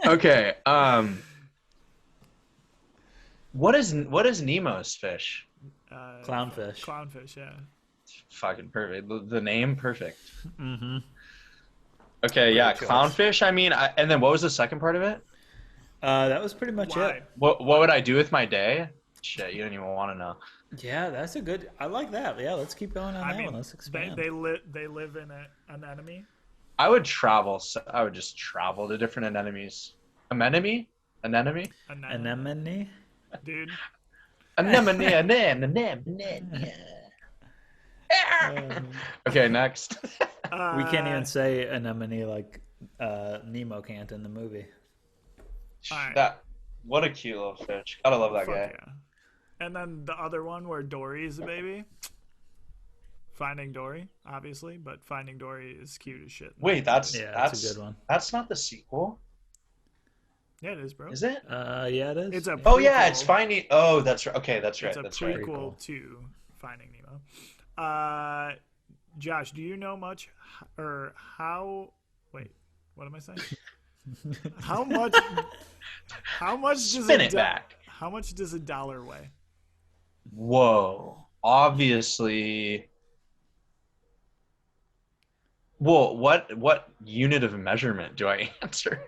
Okay. What is Nemo's fish? Clownfish. Clownfish, yeah. Fucking perfect. The name perfect. Mm-hmm. Okay, yeah, choice. clownfish. And then what was the second part of it? That was pretty much Why? it. What would I do with my day? Shit, you don't even want to know. Yeah, that's a good. I like that. Yeah, let's keep going on I that mean, one. Let's expand. they live in an enemy. I would travel. So I would just travel to different anemones. Anemone? Anemone? An enemy, Anemone. dude. Anemone, anemone. Okay, next. We can't even Uh, say anemone like Nemo can't in the movie. Alright. That what a cute little fish. Gotta love that fuck guy. yeah. And then the other one where Dory's the baby. Finding Dory, obviously, but Finding Dory is cute as shit. Wait, that's Yeah, that's a good one. That's not the sequel, Yeah, it is, bro. is it? Yeah, it is. It's a Oh yeah, prequel. it's Finding. Oh, that's right. Okay, that's right. It's a That's right. prequel to Finding Nemo. Josh, do you know much or how? Wait, what am I saying? How much? How much does Spin it back. How much does a dollar weigh? Whoa. Obviously. Well, what unit of measurement do I answer?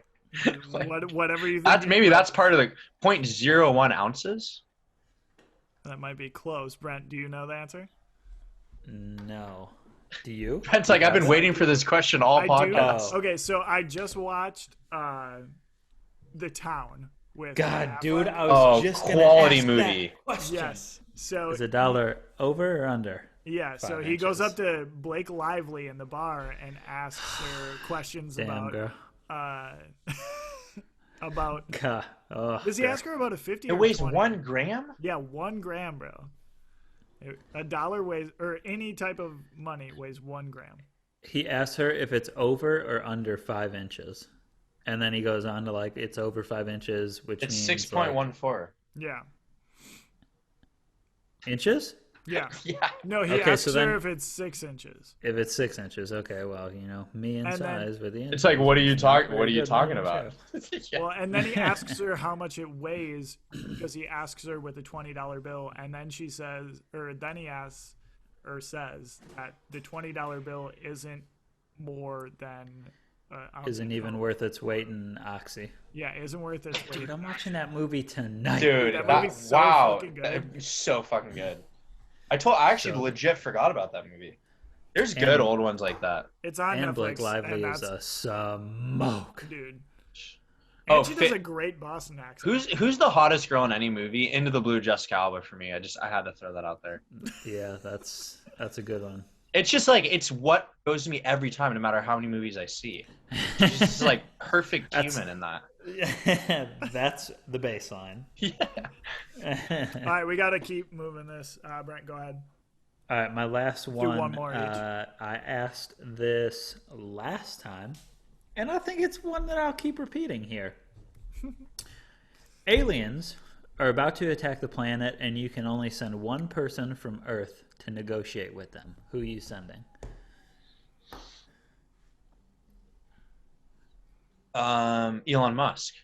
Like, Whatever you think. that's maybe that's part of the 0.01 ounces. That might be close. Brent, do you know the answer? No. Do you? It's like I've been waiting for this question all I do. podcast. Okay, so I just watched The Town with God, Affleck. dude, I was Oh, just gonna quality ask movie. that question. Yes. So Is a dollar over or under? yeah, so 5 he goes inches. up to Blake Lively in the bar and asks her questions Damn, about girl. about. God. Oh, Does he girl. ask her about a 50? It or weighs 20? 1 gram? Yeah, 1 gram, bro. A dollar weighs, or any type of money weighs 1 gram. He asks her if it's over or under 5 inches, and then he goes on to like it's over 5 inches, which It's means 6.14. Yeah. inches. Yeah. Yeah. No, he Okay, asks so then- her if it's 6 inches. If it's 6 inches, okay. Well, me and And then- size with the inches. It's like, what are you It's not talking? very What are you good talking knowledge, about? Yeah. Well, and then he asks her how much it weighs because he asks her with a $20 bill, and then she says, or then he asks or says that the $20 bill isn't more than. Isn't even worth its weight in oxy. Yeah, isn't worth it. Dude, I'm watching that movie tonight. Dude, that that, movie's so wow, fucking good. That- so fucking good. I actually So- legit forgot about that movie. There's And- good old ones like that. It's on And Netflix. Blake Lively and is that's, a smoke. dude. Oh, And she does a great Boston accent. Who's the hottest girl in any movie? Into the Blue, Jessica Alba for me. I had to throw that out there. Yeah, that's a good one. It's just like it's what goes to me every time, no matter how many movies I see. She's just like perfect That's- human in that. That's the baseline. Yeah. All right, we got to keep moving this. Brent, go ahead. All right, my last one. one more each. I asked this last time, and I think it's one that I'll keep repeating here. Aliens are about to attack the planet, and you can only send one person from Earth to negotiate with them. Who are you sending? Elon Musk.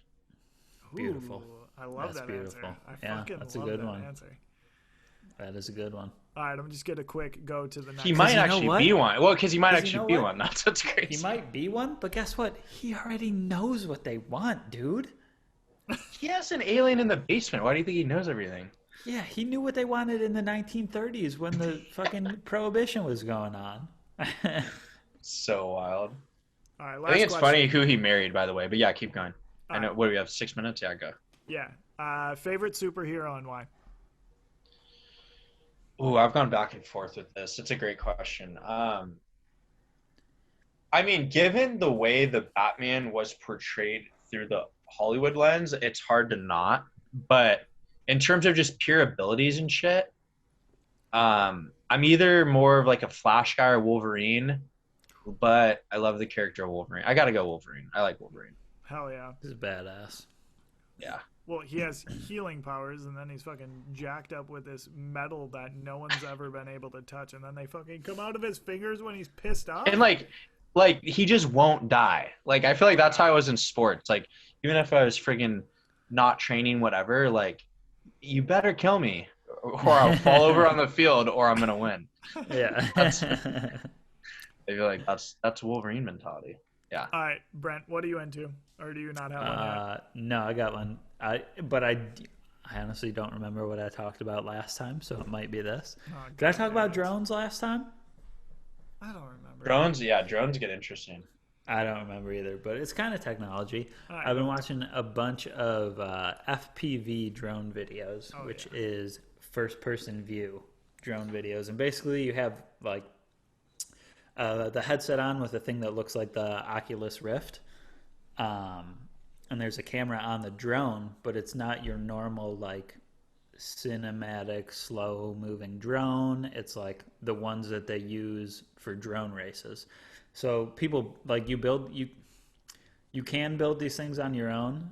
Beautiful. Ooh, I love That's that beautiful. answer. I Yeah, fucking that's a love good that one. answer. That is a good one. All right, I'm just gonna quick go to the next. He might you know actually what? be one. Well, because he might 'Cause you actually know be what? one. That's what's crazy. He might be one, but guess what? He already knows what they want, dude. He has an alien in the basement. Why do you think he knows everything? Yeah, he knew what they wanted in the 1930s when the fucking prohibition was going on. So wild. All right, last I think it's question. funny who he married, by the way. But yeah, keep going. I know. Alright. What do we have? 6 minutes? Yeah, go. Yeah. Favorite superhero and why? Ooh, I've gone back and forth with this. It's a great question. I mean, given the way the Batman was portrayed through the Hollywood lens, it's hard to not. But in terms of just pure abilities and shit, I'm either more of like a Flash guy or Wolverine. But I love the character of Wolverine. I gotta go Wolverine. I like Wolverine. Hell yeah. He's badass. Yeah. Well, he has healing powers, and then he's fucking jacked up with this metal that no one's ever been able to touch, and then they fucking come out of his fingers when he's pissed off. And like he just won't die. Like I feel like that's how I was in sports. Like even if I was friggin' not training, whatever, like you better kill me or I'll fall over on the field or I'm gonna win. Yeah. I feel like that's Wolverine mentality. Yeah. All right, Brent, what are you into? Or do you not have one yet? No, I got one. I honestly don't remember what I talked about last time, so it might be this. Oh, Did I God talk about damn it. drones last time? I don't remember. Drones, yeah, drones get interesting. I don't remember either, but it's kind of technology. All right, I've been well- watching a bunch of FPV drone videos, Oh, which yeah. is first-person view drone videos, and basically you have like the headset on with a thing that looks like the Oculus Rift, and there's a camera on the drone, but it's not your normal like cinematic slow-moving drone. It's like the ones that they use for drone races. So people like you can build these things on your own.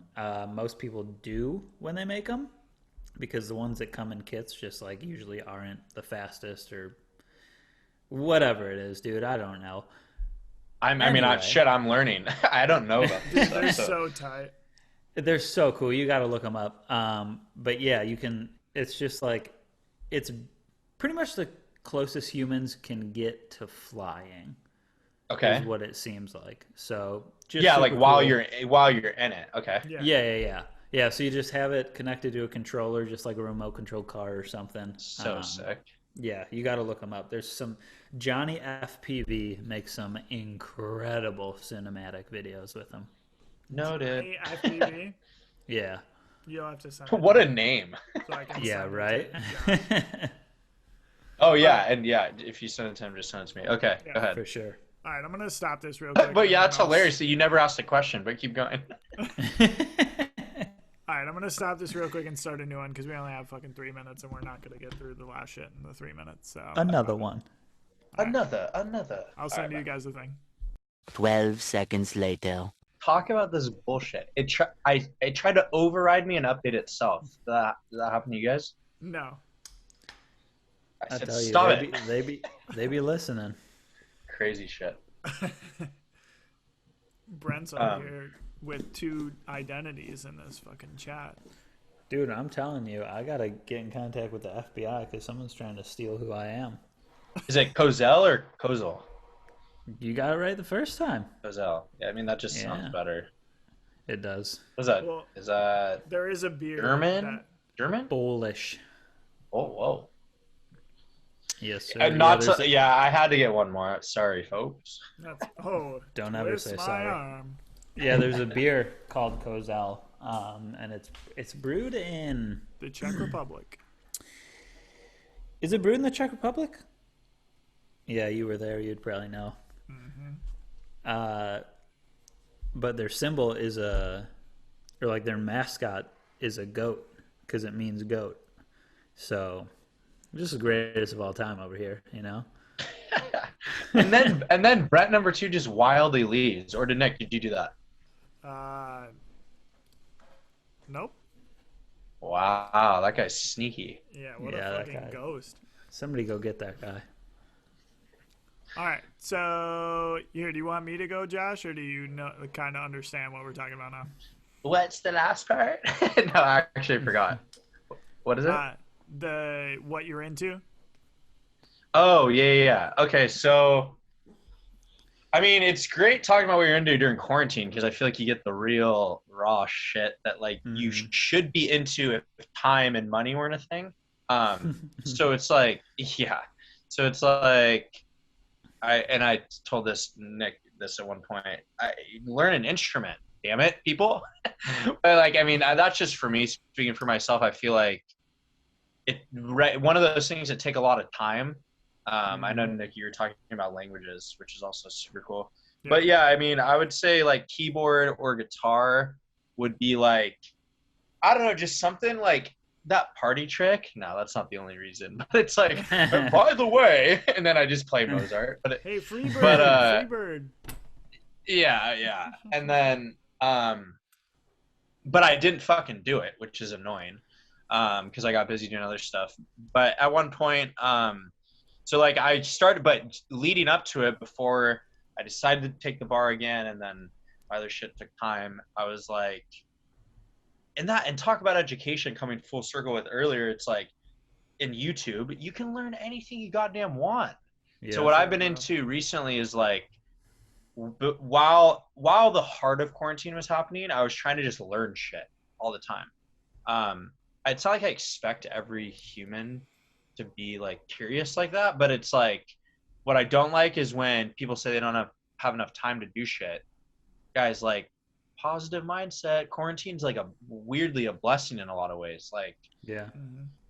Most people do when they make them, because the ones that come in kits just like usually aren't the fastest or whatever it is, dude. I don't know. Anyway. I'm learning. I don't know about this stuff. They're so tight. They're so cool. You got to look them up. But yeah, you can. It's just like it's pretty much the closest humans can get to flying. Okay. Is what it seems like. So just Yeah, super like while cool. you're in it. Okay. Yeah. Yeah. So you just have it connected to a controller, just like a remote control car or something. So sick. Yeah, you got to look them up. There's some Johnny FPV makes some incredible cinematic videos with them. Noted. Hey, FPV, Yeah. you'll have to send it What to a me name. so I can Yeah. send it Right. to John. Oh yeah, and yeah, if you send it to him, just send it to me. Okay, Yeah. go ahead. For sure. All right, I'm gonna stop this real quick. But yeah, and it's then I'll- hilarious that you never asked a question, but keep going. All right, I'm gonna stop this real quick and start a new one because we only have fucking 3 minutes and we're not gonna get through the last shit in the 3 minutes. So Another one. Another. I'll send you guys the thing. 12 seconds later. Talk about this bullshit. It tried to override me and update itself. Does that happen to you guys? No. I I said tell you, stop it. they be listening. Crazy shit. Brent's over here with 2 identities in this fucking chat. Dude, I'm telling you, I gotta get in contact with the FBI because someone's trying to steal who I am. Is it Kozel or Kozel? You got it right the first time. Kozel. Yeah, I mean that just sounds Yeah. better. It does. What's that? Well, Is that there is a beer German? that German? Polish. Oh, whoa. Yes, sir. And I had to get one more. Sorry, folks. that's Don't ever twist say my sorry. arm. Yeah, there's a beer called Kozel, and it's brewed in. The Czech Republic. Is it brewed in the Czech Republic? Yeah, you were there. You'd probably know. But their symbol is or like their mascot is a goat because it means goat. So, just the greatest of all time over here, you know. and then Brett number 2 just wildly leaves. Or did you do that? Nope. Wow, that guy's sneaky. Yeah, what Yeah, a that fucking guy. ghost. Somebody go get that guy. All right, so here, do you want me to go, Josh, or do you kind of understand what we're talking about now? What's the last part? No, I actually forgot. What is it? What you're into? Oh, yeah. Okay, so I mean, it's great talking about what you're into during quarantine because I feel like you get the real raw shit that like you should be into if time and money weren't a thing. So it's like, yeah. So it's like I told Nick this at one point. I learn an instrument, damn it, people. But like, I mean, that's just for me speaking for myself. I feel like one of those things that take a lot of time. I know, Nick, you were talking about languages, which is also super cool. Yeah. But yeah, I mean, I would say like keyboard or guitar would be like, I don't know, just something like that party trick. No, that's not the only reason. But it's like, by the way, and then I just play Mozart. But Hey, Freebird, But, Freebird. yeah. And then, but I didn't fucking do it, which is annoying, because I got busy doing other stuff. But at one point, so like I started, but leading up to it, before I decided to take the bar again, and then other shit took time, I was like, and talk about education coming full circle with earlier, it's like in YouTube, you can learn anything you goddamn want. Yeah, So what I've been into recently is like, while the heart of quarantine was happening, I was trying to just learn shit all the time. it's not like I expect every human to be like curious like that, but it's like what I don't like is when people say they don't have enough time to do shit. Guys, like positive mindset. Quarantine's like a weirdly a blessing in a lot of ways. Yeah.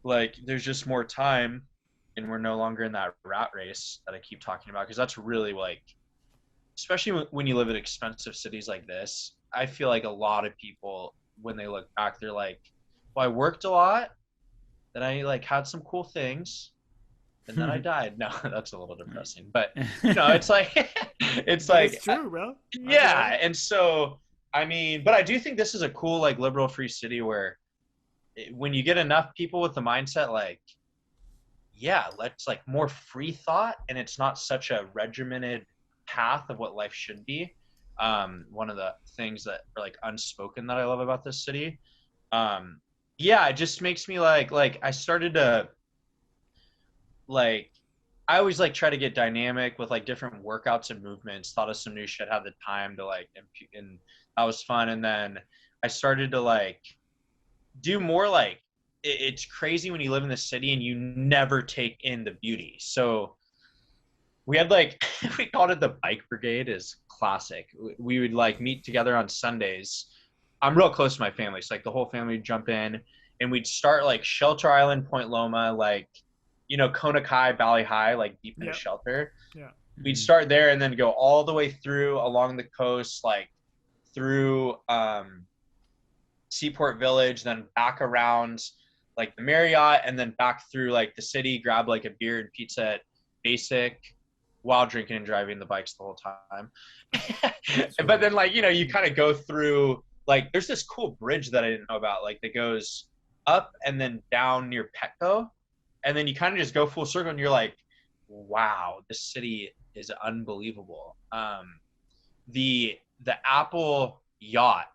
Like there's just more time and we're no longer in that rat race that I keep talking about, because that's really like, especially when you live in expensive cities like this, I feel like a lot of people, when they look back, they're like, well, I worked a lot, then I like had some cool things, and then I died. No, that's a little depressing, but it's like, it's But like, it's true, bro. That's yeah. right. And so, I mean, but I do think this is a cool, like liberal free city where when you get enough people with the mindset, like, yeah, let's like more free thought, and it's not such a regimented path of what life should be. One of the things that are like unspoken that I love about this city. Um, yeah, it just makes me like I started to like I always like try to get dynamic with like different workouts and movements. Thought of some new shit, had the time to like, and that was fun. And then I started to like do more like it's crazy when you live in the city and you never take in the beauty. So we had like we called it the bike brigade, is classic. We would like meet together on Sundays. I'm real close to my family, so like the whole family would jump in, and we'd start like Shelter Island, Point Loma, like Kona Kai, Valley High, like deep into Yep. shelter. Yeah. We'd start there and then go all the way through along the coast, like through Seaport Village, then back around like the Marriott, and then back through like the city, grab like a beer and pizza at Basic while drinking and driving the bikes the whole time. But then like, you kind of go through, like there's this cool bridge that I didn't know about, like that goes up and then down near Petco. And then you kind of just go full circle and you're like, wow, this city is unbelievable. The Apple yacht,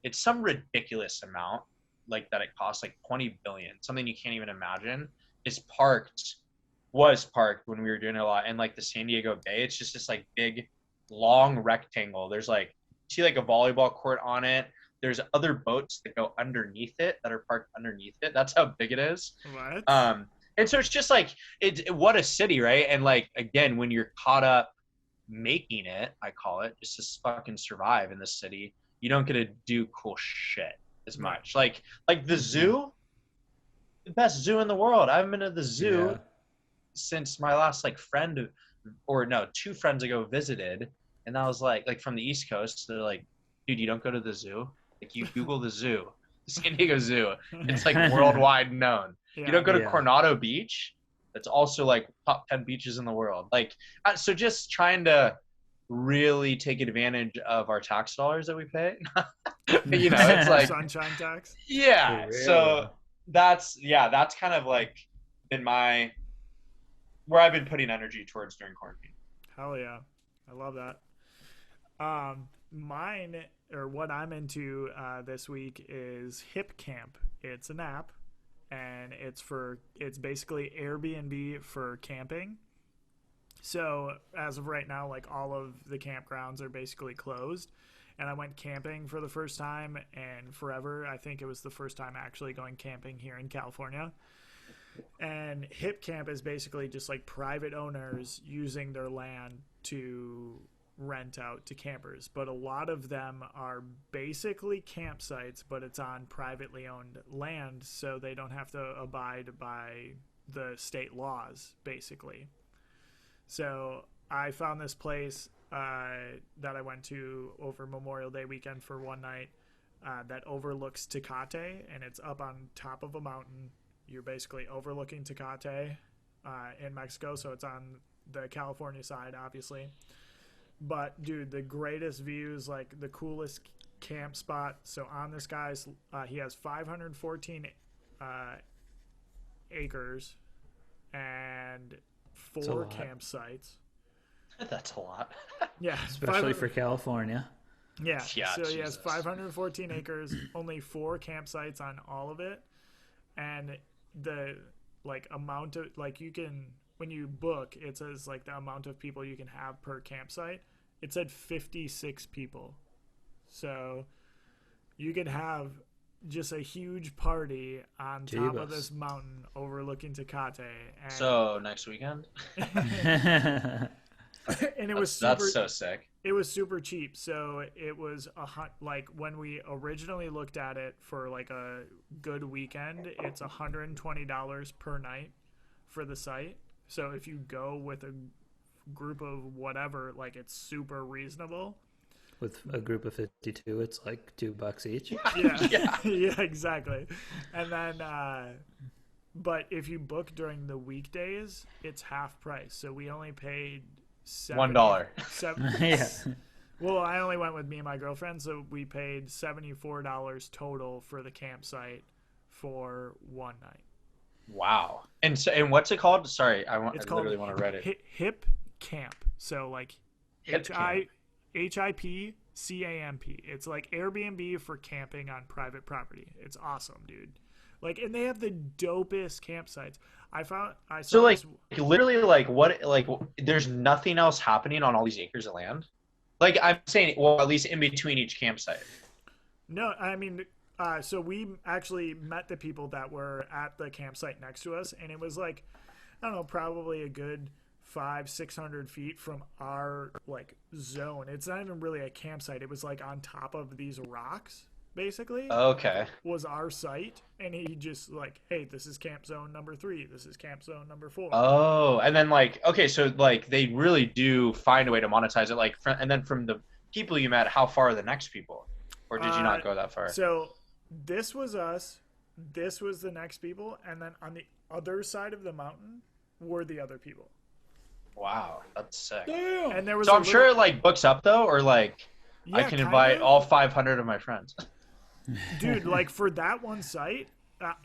it's some ridiculous amount, like that it costs like 20 billion, something you can't even imagine, was parked when we were doing it a lot in like the San Diego Bay. It's just this like big long rectangle. There's like, see like a volleyball court on it. There's other boats that go underneath it that are parked underneath it. That's how big it is. What? And so it's just like what a city, right? And like again, when you're caught up making it, I call it, just to fucking survive in the city, you don't get to do cool shit as much. Like the zoo, the best zoo in the world. I haven't been to the zoo since my last like friend, or no, 2 friends ago visited, and I was like from the East Coast. They're like, dude, you don't go to the zoo. Like you Google the zoo, the San Diego Zoo. It's like worldwide known. Yeah. You don't go to Coronado Beach. That's also like top 10 beaches in the world. Like, so just trying to really take advantage of our tax dollars that we pay. It's like sunshine tax. Yeah. So that's kind of like been where I've been putting energy towards during quarantine. Hell yeah. I love that. Mine, or what I'm into this week, is Hip Camp. It's an app, and it's basically Airbnb for camping. So as of right now, like all of the campgrounds are basically closed, and I went camping for the first time in forever. I think it was the first time actually going camping here in California. And Hip Camp is basically just like private owners using their land to rent out to campers, but a lot of them are basically campsites, but it's on privately owned land, so they don't have to abide by the state laws, basically. So I found this place that I went to over Memorial Day weekend for one night that overlooks Tecate, and it's up on top of a mountain. You're basically overlooking Tecate in Mexico, so it's on the California side, obviously. But, dude, the greatest views, like the coolest camp spot. So on this guy's, he has 514 acres and 4 campsites. That's a lot. Yeah. Especially for California. Yeah. So Jesus. he has 514 acres, only 4 campsites on all of it. And the, like, amount of, like, you can, when you book, it says, like, the amount of people you can have per campsite. It said 56 people. So you could have just a huge party on top of Jeebus. this mountain overlooking Tecate. And, So next weekend. and it was super. That's so sick. It was super cheap. So it was like when we originally looked at it for like a good weekend, it's $120 per night for the site. So if you go with a group of whatever, like it's super reasonable. With a group of 52, it's like $2 each. Yeah, yeah, exactly. And then, but if you book during the weekdays, it's half price. So we only paid $1. Yeah. Well, I only went with me and my girlfriend, so we paid $74 total for the campsite for one night. Wow. And what's it called? Sorry, I literally want to read it. Hip Camp. So like Hip Camp. HIPCAMP. It's like Airbnb for camping on private property. It's awesome, dude. Like, and they have the dopest campsites. I saw So like this, literally like what like there's nothing else happening on all these acres of land? Like I'm saying, well, at least in between each campsite. no, I mean, so we actually met the people that were at the campsite next to us, and it was like, I don't know, probably a good 500-600 feet from our like zone. It's not even really a campsite. It was like on top of these rocks, basically. Okay. Was our site, and he just like, hey, this is camp zone number 3, this is camp zone number 4. Oh, and then like okay, so like they really do find a way to monetize it. Like, and then from the people you met, how far are the next people, or did you not go that far? So this was us, this was the next people, and then on the other side of the mountain were the other people. Wow, that's sick. And there was So a I'm sure it like books up though, or like I Yeah, can kind invite of. all 500 of my friends. Dude, like for that one site,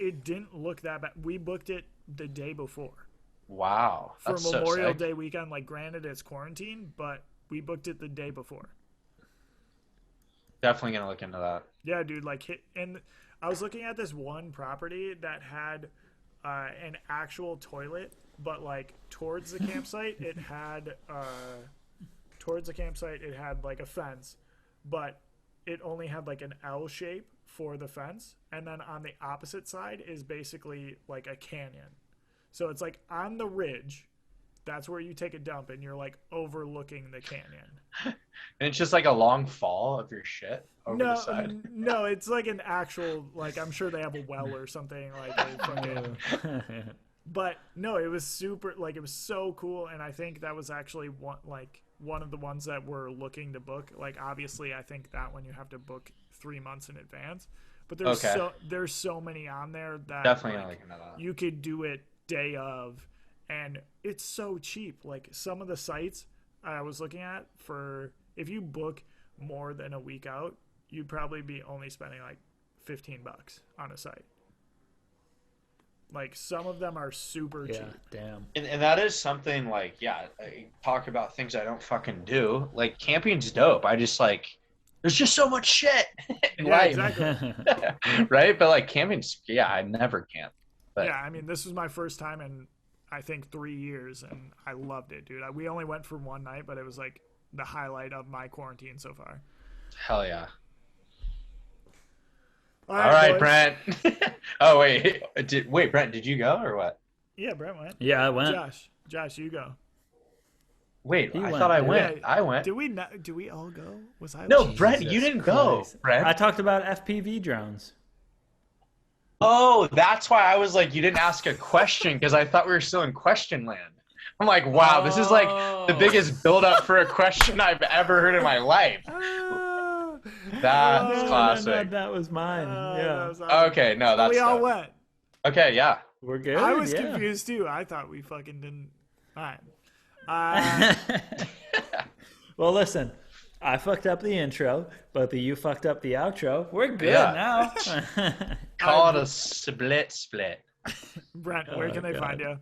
it didn't look that bad. We booked it the day before Wow, for that's so Memorial sick. Day weekend. Like, granted, it's quarantine, but we booked it the day before. Definitely gonna look into that. Yeah, dude. Like, and I was looking at this one property that had an actual toilet, but like towards the campsite, it had like a fence, but it only had like an L shape for the fence, and then on the opposite side is basically like a canyon. So it's like on the ridge, that's where you take a dump, and you're like overlooking the canyon. And it's just like a long fall of your shit over the No, side. no, it's like an actual, like, I'm sure they have a well or something, like a fucking, but no, it was super, like, it was so cool, and I think that was actually one of the ones that we're looking to book. Like, obviously, I think that one you have to book 3 months in advance, but there's so many on there that Definitely like, gonna look into that. you could do it day of, and it's so cheap. Like, some of the sites I was looking at, for if you book more than a week out, you'd probably be only spending like $15 on a site. Like, some of them are super cheap. Damn. And that is something like, yeah, I talk about things I don't fucking do. Like, camping's dope. I just like, there's just so much shit in Yeah, life. exactly. Right? But like camping's, yeah, I never camp. But Yeah, I mean, this was my first time in, I think, 3 years, and I loved it, dude. We only went for one night, but it was like the highlight of my quarantine so far. hell yeah. All All right, boys. Brent. Oh, wait. Brent, did you go or what? Yeah, Brent went. Yeah, I went. Josh, you go. Wait, He I went, thought I dude. went. Yeah, I went. Did we all go? Was I? No, with- Brent, you didn't go. Christ. Brent. I talked about FPV drones. Oh, that's why I was like, you didn't ask a question because I thought we were still in question land. I'm like, wow, this is like the biggest build-up for a question I've ever heard in my life. Ah. That's Oh, classic. That was mine. That Yeah. was awesome. Okay, no, that's we all dope. went. Okay, yeah. We're good. I was yeah. confused too. I thought we fucking didn't. All right. Well, listen. I fucked up the intro, but you fucked up the outro. We're good Yeah. now. Call it a split. Brent, where can they God. find you?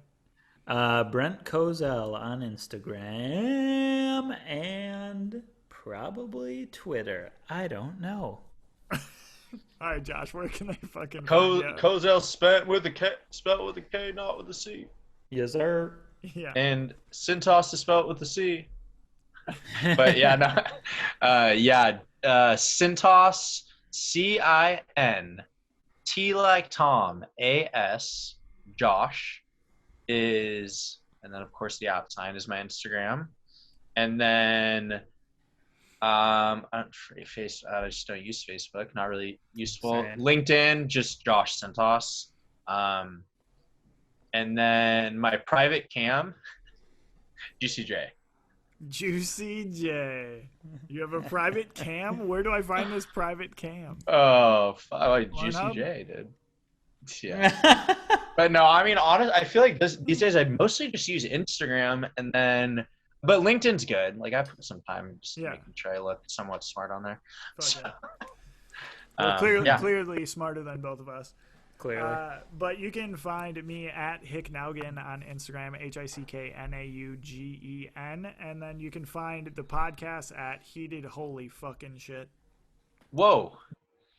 Brent Kozel on Instagram and probably Twitter. I don't know. All right, Josh, where can they fucking find you? Kozel spelled with a K, not with a C. Yes, sir. Yeah. And Cintas is spelled with a C. But yeah, no. Cintas, CINTAS. T like Tom, AS, Josh is, and then of course the @ sign is my Instagram. And then I just don't use Facebook, not really useful. Same. LinkedIn, just Josh Cintas. And then my private cam, GCJ. Juicy J. You have a private cam? Where do I find this private cam? Oh, Pornhub? GCJ, dude. Yeah. But no, I mean, honestly, I feel like these days I mostly just use Instagram, and then, but LinkedIn's good. Like I put some time just making sure I look somewhat smart on there. Fuck So, yeah. Well, clearly smarter than both of us. Clearly. But you can find me at Hicknaugen on Instagram, HICKNAUGEN, and then you can find the podcast at Heated Holy Fucking Shit. Whoa,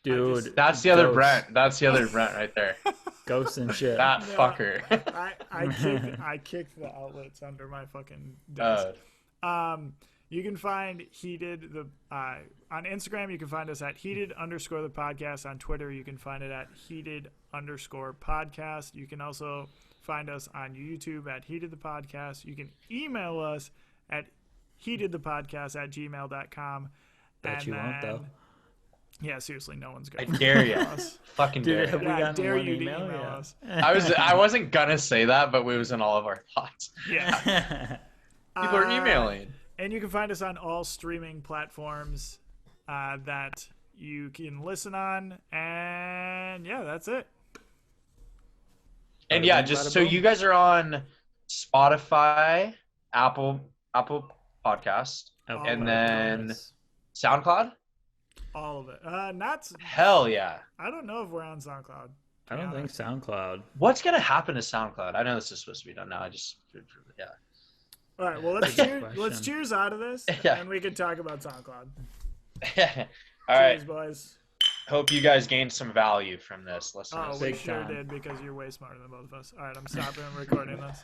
Dude, that's the other Brent. That's the other Brent right there. Ghosts and shit. That fucker. I kicked the outlets under my fucking desk. You can find on Instagram. You can find us at Heated_the podcast. On Twitter, you can find it at Heated_podcast. You can also find us on YouTube at Heated the Podcast. You can email us at heatedthepodcast@gmail.com. Bet you won't though. Yeah, seriously, no one's I gonna. dare you. Fucking Dude, dare have you. we I gotten dare one you to email? email Yeah. us. I wasn't gonna say that, but it was in all of our thoughts. Yeah. People are emailing. And you can find us on all streaming platforms that you can listen on. And yeah, that's it. And yeah, just so you guys are on Spotify, Apple Podcast, and then SoundCloud. All of it. Not. Hell yeah. I don't know if we're on SoundCloud. I don't think SoundCloud. What's gonna happen to SoundCloud? I know this is supposed to be done now. Yeah. All right. Well, let's cheers out of this, and we can talk about SoundCloud. All right. Cheers, boys. Hope you guys gained some value from this. Listen. Oh, we sure did because you're way smarter than both of us. All right, I'm stopping recording this.